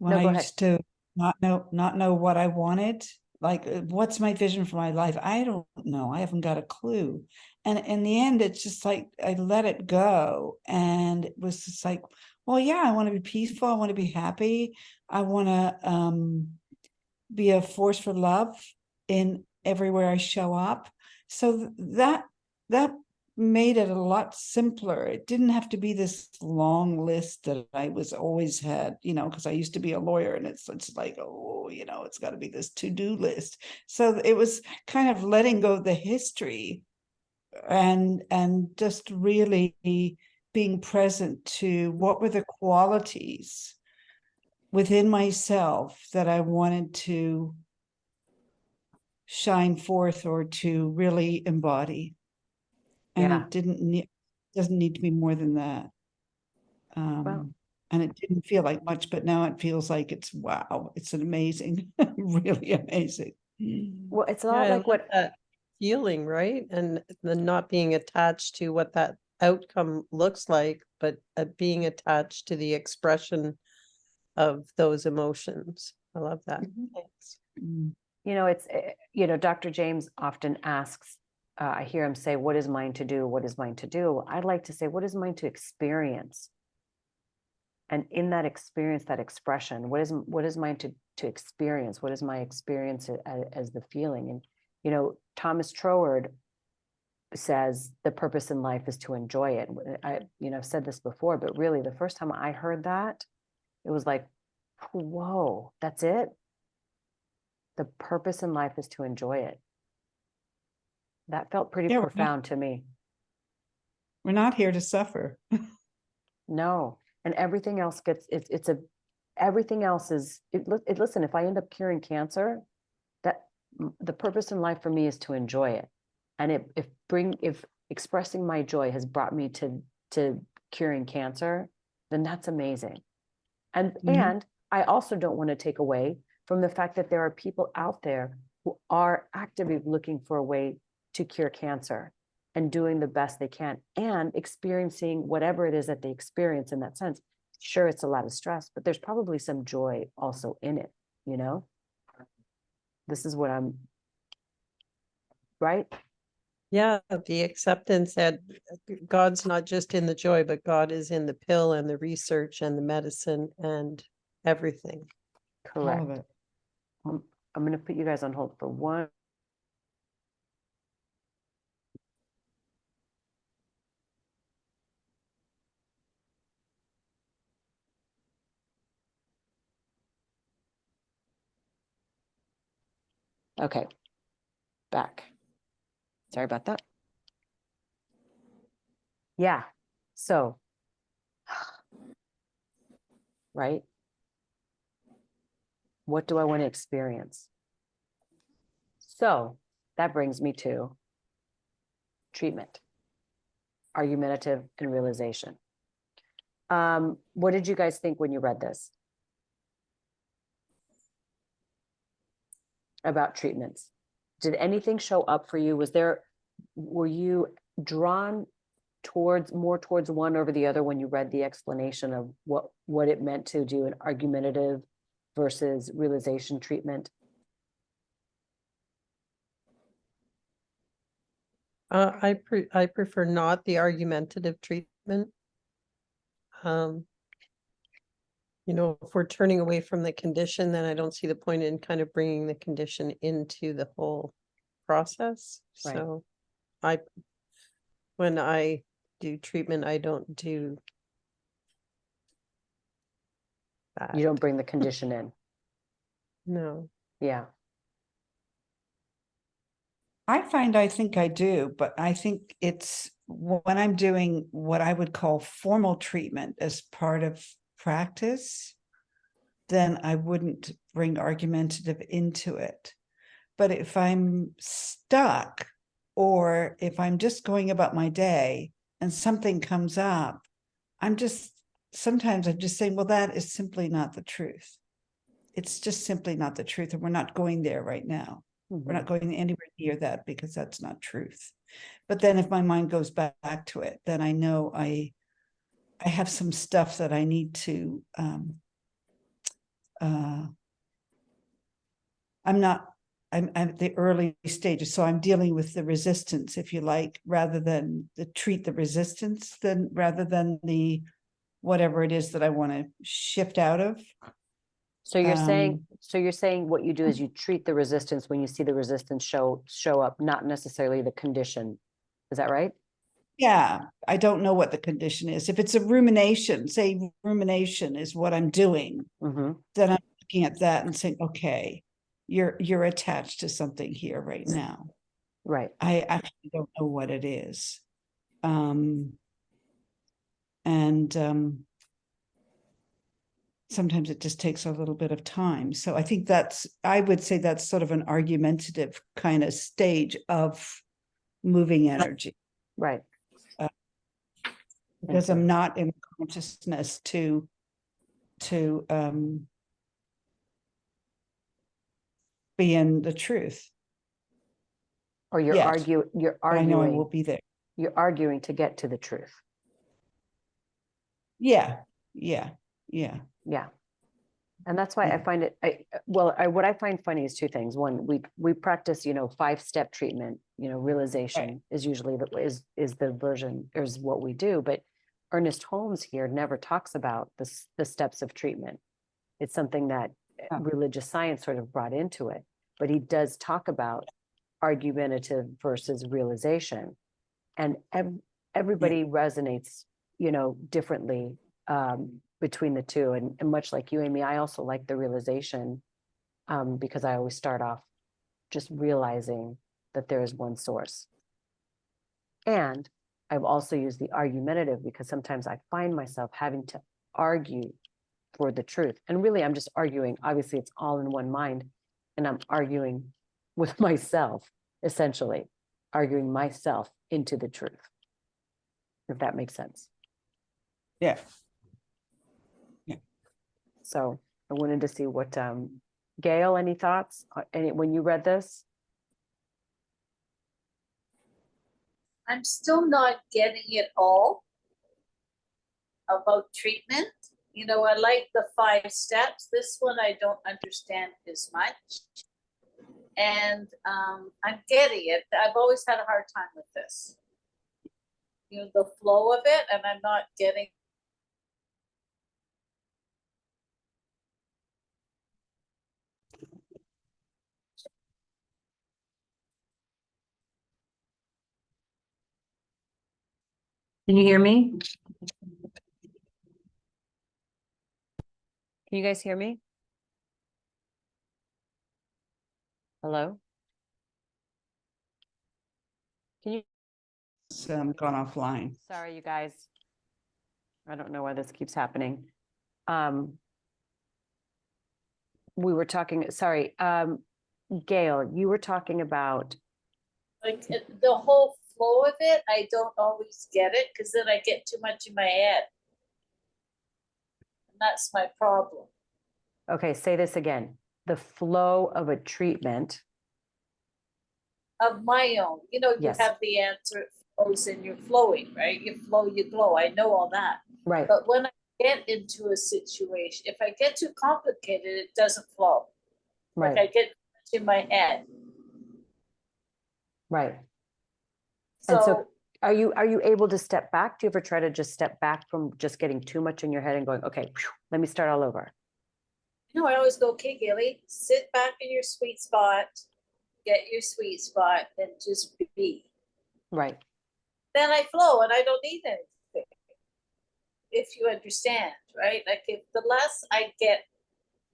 No, I go ahead. used to not know what I wanted, like what's my vision for my life? I don't know. I haven't got a clue. And in the end, it's just like I let it go. And it was just like, well, yeah, I want to be peaceful, I want to be happy, I want to be a force for love in everywhere I show up. So that made it a lot simpler. It didn't have to be this long list that I was always had, you know, because I used to be a lawyer and it's like, oh, you know, it's got to be this to-do list. So it was kind of letting go of the history and just really being present to what were the qualities within myself that I wanted to shine forth or to really embody. And Yeah. it doesn't need to be more than that. Well, And it didn't feel like much, but now it feels like it's wow, it's an amazing, really amazing. well, it's a Yeah, lot I like love what that feeling, right? And the not being attached to what that outcome looks like, but being attached to the expression of those emotions. I love that. Thanks. Mm. you know, it's, you know, Dr. James often asks, I hear him say, what is mine to do? What is mine to do? I'd like to say, what is mine to experience? And in that experience, that expression, what is mine to experience? What is my experience as the feeling? And, you know, Thomas Troward says the purpose in life is to enjoy it. You know, I've said this before, but really the first time I heard that, it was like, whoa, that's it. The purpose in life is to enjoy it. That felt pretty Yeah, profound to me. we're not here to suffer. No, and everything else gets, everything else is, listen, if I end up curing cancer, the purpose in life for me is to enjoy it. And if expressing my joy has brought me to curing cancer, then that's amazing. And I also don't want to take away from the fact that there are people out there who are actively looking for a way to cure cancer and doing the best they can and experiencing whatever it is that they experience in that sense. Sure, it's a lot of stress, but there's probably some joy also in it, you know? This is what I'm, right? Yeah, the acceptance that God's not just in the joy, but God is in the pill and the research and the medicine and everything. All Correct. of it. I'm going to put you guys on hold for one. Okay, back. Sorry about that. Yeah, so. Right? What do I want to experience? So that brings me to treatment, argumentative, and realization. What did you guys think when you read this? About treatments? Did anything show up for you? Were you drawn more towards one over the other when you read the explanation of what it meant to do an argumentative versus realization treatment? I prefer not the argumentative treatment. You know, if we're turning away from the condition, then I don't see the point in kind of bringing the condition into the whole process. Right. So when I do treatment, I don't do that. You don't bring the condition in. No. Yeah. I think I do, but I think it's when I'm doing what I would call formal treatment as part of practice, then I wouldn't bring argumentative into it. But if I'm stuck, or if I'm just going about my day and something comes up, sometimes I'm just saying, well, that is simply not the truth. It's just simply not the truth. And we're not going there right now. We're not going anywhere near that because that's not truth. But then if my mind goes back to it, then I know I have some stuff that I need to, I'm at the early stages, so I'm dealing with the resistance, if you like, rather than treat the resistance, rather than the whatever it is that I want to shift out of. So you're saying what you do is you treat the resistance when you see the resistance show up, not necessarily the condition. Is that right? Yeah, I don't know what the condition is. If it's a rumination, say rumination is what I'm doing, Mm-hmm. then I'm looking at that and saying, okay, you're attached to something here right now. Right. I actually don't know what it is. Sometimes it just takes a little bit of time. So I think I would say that's sort of an argumentative kind of stage of moving energy. Right. Because I'm not in consciousness to be in the truth. Or you're I know I will arguing, be there. you're arguing to get to the truth. Yeah. Yeah. And that's why I find it, what I find funny is two things. One, we practice, 5-step treatment, realization is usually is the version, is what we do. But Ernest Holmes here never talks about the steps of treatment. It's something that religious science sort of brought into it, but he does talk about argumentative versus realization. And everybody resonates, differently between the two. And much like you, Amy, I also like the realization because I always start off just realizing that there is one source. And I've also used the argumentative because sometimes I find myself having to argue for the truth. And really, I'm just arguing. Obviously, it's all in one mind. And I'm arguing with myself, essentially, arguing myself into the truth. If that makes sense. Yeah. So I wanted to see what, Gail, any thoughts? When you read this? I'm still not getting it all about treatment. I like the 5 steps. This one I don't understand as much. And I'm getting it. I've always had a hard time with this. The flow of it, and I'm not getting. Can you hear me? Can you guys hear me? Hello? Can you? gone offline. Sorry, you guys. I don't know why this keeps happening. We were talking, sorry, Gail, you were talking about, Like the whole flow of it, I don't always get it, because then I get too much in my head. And that's my problem. okay, say this again, the flow of a treatment. Of my own, you know, you Yes. have the answer, it flows and you're flowing, right? You flow, you glow. I know all that. Right, But when I get into a situation, if I get too complicated, it doesn't flow. Like I right, get in my head. right. And so So, are you able to step back? Do you ever try to just step back from just getting too much in your head and going, okay, phew, let me start all over? you know, I always go, okay, Gailey, sit back in your sweet spot, get your sweet spot, and just be. Right, Then I flow and I don't need anything. If you understand, right? Like if the less I get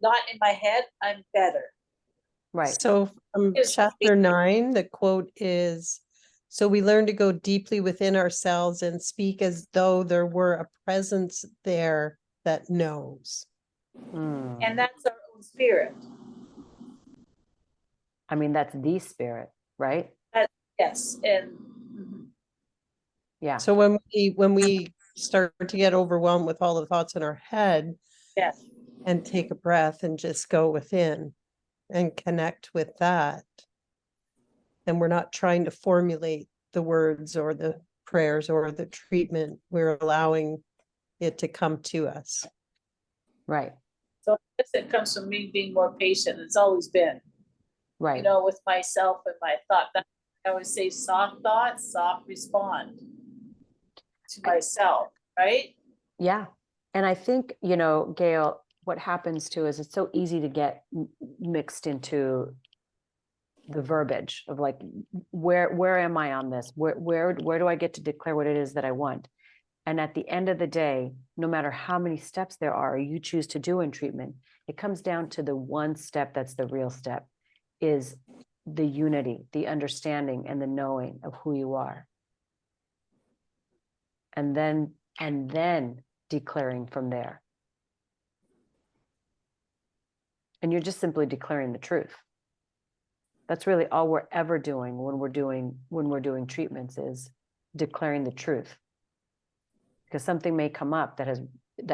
not in my head, I'm better. right, So from Here's the chapter 9, the quote is, so we learn to go deeply within ourselves and speak as though there were a presence there that knows. Mm. And that's our own spirit. I mean, that's the spirit, right? Yes. And Yeah, So when we start to get overwhelmed with all the thoughts in our head yes, and take a breath and just go within and connect with that, and we're not trying to formulate the words or the prayers or the treatment, we're allowing it to come to us. right, so I guess it comes from me being more patient. It's always been, you right. know, with myself and my thought. That I always say soft thoughts, soft respond to myself, right? Yeah. And I think, you know, Gail, what happens too is it's so easy to get mixed into the verbiage of like, where am I on this? Where do I get to declare what it is that I want? And at the end of the day, no matter how many steps there are you choose to do in treatment, it comes down to the one step that's the real step, is the unity, the understanding, and the knowing of who you are. And then declaring from there. And you're just simply declaring the truth. That's really all we're ever doing when we're doing treatments, is declaring the truth. Because something may come up that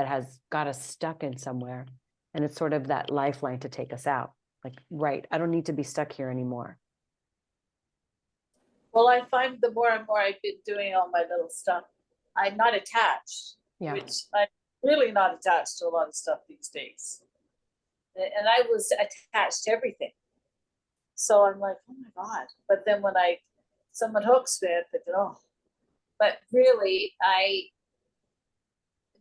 has got us stuck in somewhere, and it's sort of that lifeline to take us out. Like, right, I don't need to be stuck here anymore. Well, I find the more and more I've been doing all my little stuff, I'm not attached, Yeah, which I'm really not attached to a lot of stuff these days. And I was attached to everything. So I'm like, oh my God. But then when someone hooks me, I think, oh, but really,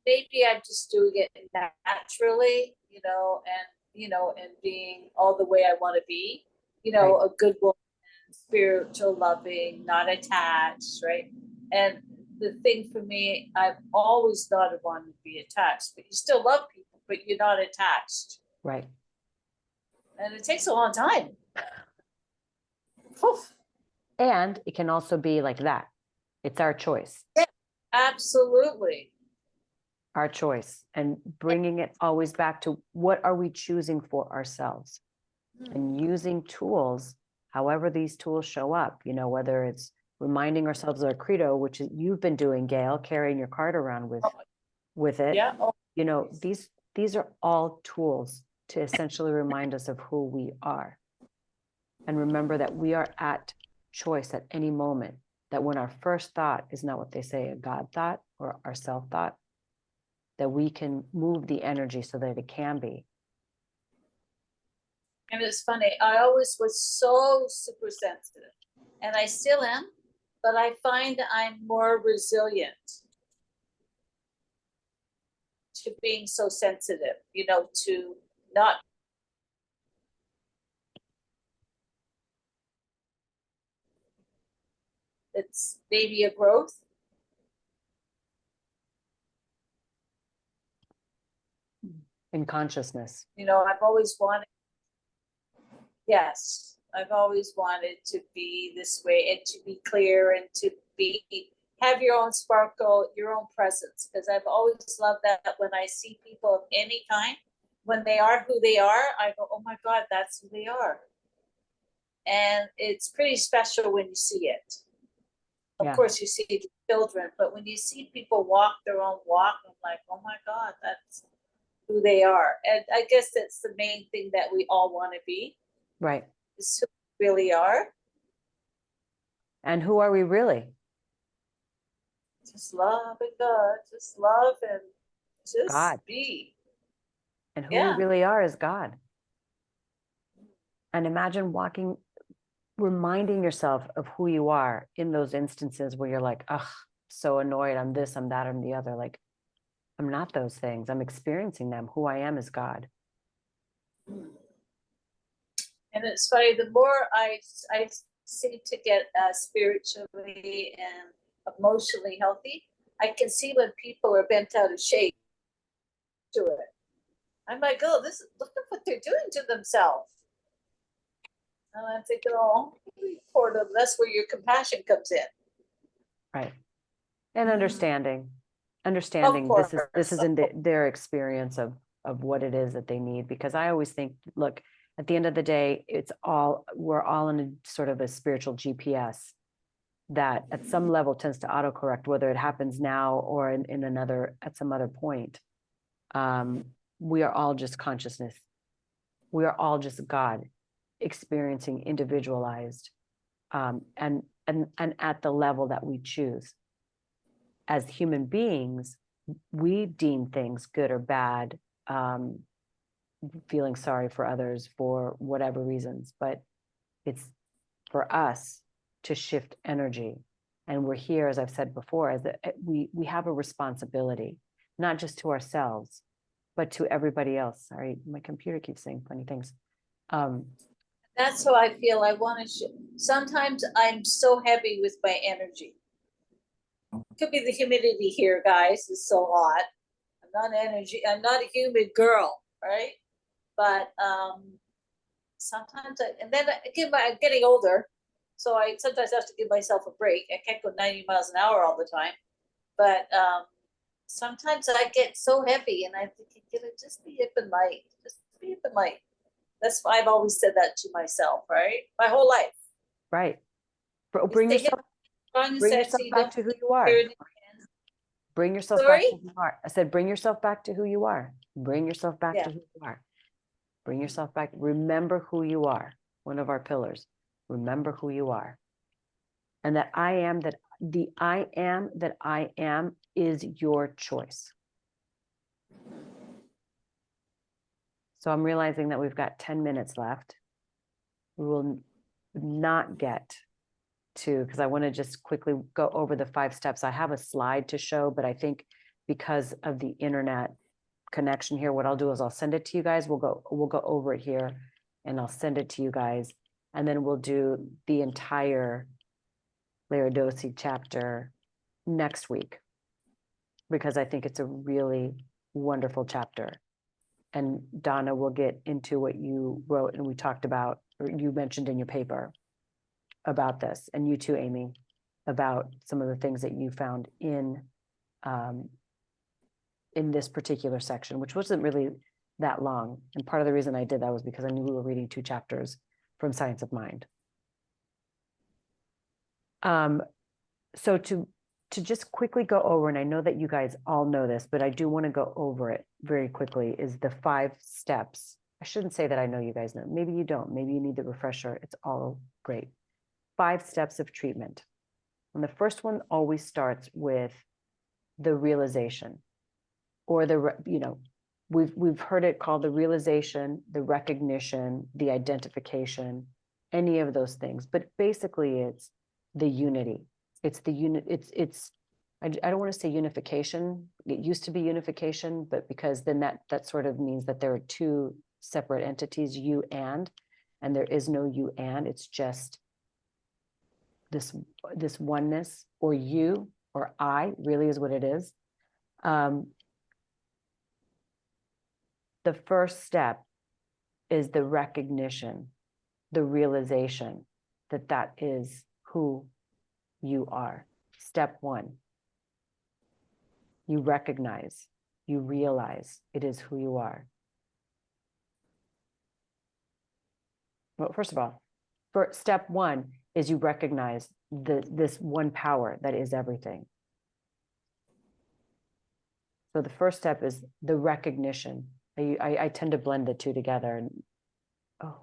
maybe I'm just doing it naturally, and being all the way I want to be, a good woman, spiritual, loving, not attached, right? And the thing for me, I've always thought I wanted to be attached, but you still love people, but you're not attached. right. And it takes a long time. Oof. And it can also be like that. It's our choice. Absolutely. Our choice, and bringing it always back to what are we choosing for ourselves, and using tools, however these tools show up, whether it's reminding ourselves of our credo, which you've been doing, Gail, carrying your card around with it. Yeah. Oh, These are all tools to essentially remind us of who we are. And remember that we are at choice at any moment, that when our first thought is not what they say, a God thought or our self thought, that we can move the energy so that it can be. and it's funny, I always was so super sensitive, and I still am, but I find I'm more resilient to being so sensitive, to not. It's maybe a growth. In consciousness. I've always wanted, yes, I've always wanted to be this way and to be clear and to be have your own sparkle, your own presence, because I've always loved that when I see people of any kind, when they are who they are, I go, oh my God, that's who they are. And it's pretty special when you see it. Of Yeah. course, you see the children, but when you see people walk their own walk, I'm like, oh my God, that's who they are. And I guess that's the main thing that we all want to be, Right. is who we really are. And who are we really? Just love and God, just love and just God. be. And who Yeah. we really are is God. And imagine walking, reminding yourself of who you are in those instances where you're like, ugh, so annoyed, I'm this, I'm that, I'm the other. Like, I'm not those things. I'm experiencing them. Who I am is God. And it's funny, the more I seem to get spiritually and emotionally healthy, I can see when people are bent out of shape to it. I'm like, oh, look at what they're doing to themselves. And I'm thinking, oh, poor them. That's where your compassion comes in. Right. And Mhm. understanding this is in their experience of what it is that they need. Because I always think, look, at the end of the day, we're all in a sort of a spiritual GPS that at some level tends to autocorrect, whether it happens now or in another, at some other point. We are all just consciousness. We are all just God experiencing individualized, and at the level that we choose. As human beings, we deem things good or bad, feeling sorry for others for whatever reasons, but it's for us to shift energy. And we're here, as I've said before, as we have a responsibility, not just to ourselves, but to everybody else. Sorry, my computer keeps saying funny things. That's how I feel. I want to. Sometimes I'm so heavy with my energy. Could be the humidity here, guys. It's so hot. I'm not a humid girl, right? But sometimes I'm getting older, so I sometimes have to give myself a break. I can't go 90 miles an hour all the time. But sometimes I get so heavy, and I think, just be up and light. Just be up and light. That's why I've always said that to myself, right? My whole life. Right. Bring yourself back to who you are. Bring yourself back to who you are. I said, bring yourself back to who you are. Bring yourself back to who you are. Bring yourself back. Remember who you are. One of our pillars. Remember who you are. And that I am that I am is your choice. So I'm realizing that we've got 10 minutes left. We will not get to, because I want to just quickly go over the 5 steps. I have a slide to show, but I think because of the internet connection here, what I'll do is I'll send it to you guys. We'll go over it here and I'll send it to you guys. And then we'll do the entire Laodicea chapter next week, because I think it's a really wonderful chapter. And Donna will get into what you wrote and we talked about, or you mentioned in your paper about this, and you too, Amy, about some of the things that you found in this particular section, which wasn't really that long. And part of the reason I did that was because I knew we were reading 2 chapters from Science of Mind. So to just quickly go over, and I know that you guys all know this, but I do want to go over it very quickly, is the 5 steps. I shouldn't say that I know you guys know. Maybe you don't. Maybe you need the refresher. It's all great. 5 steps of treatment. And the first one always starts with the realization, or we've heard it called the realization, the recognition, the identification, any of those things. But basically it's the unity. It's the unit. I don't want to say unification. It used to be unification, but because then that sort of means that there are 2 separate entities, you and there is no you and, it's just this oneness, or you or I really is what it is. The first step is the recognition, the realization that is who you are. step one. You recognize, you realize it is who you are. Well, first of all, for step one is you recognize this one power that is everything. So the first step is the recognition. I tend to blend the two together, and oh,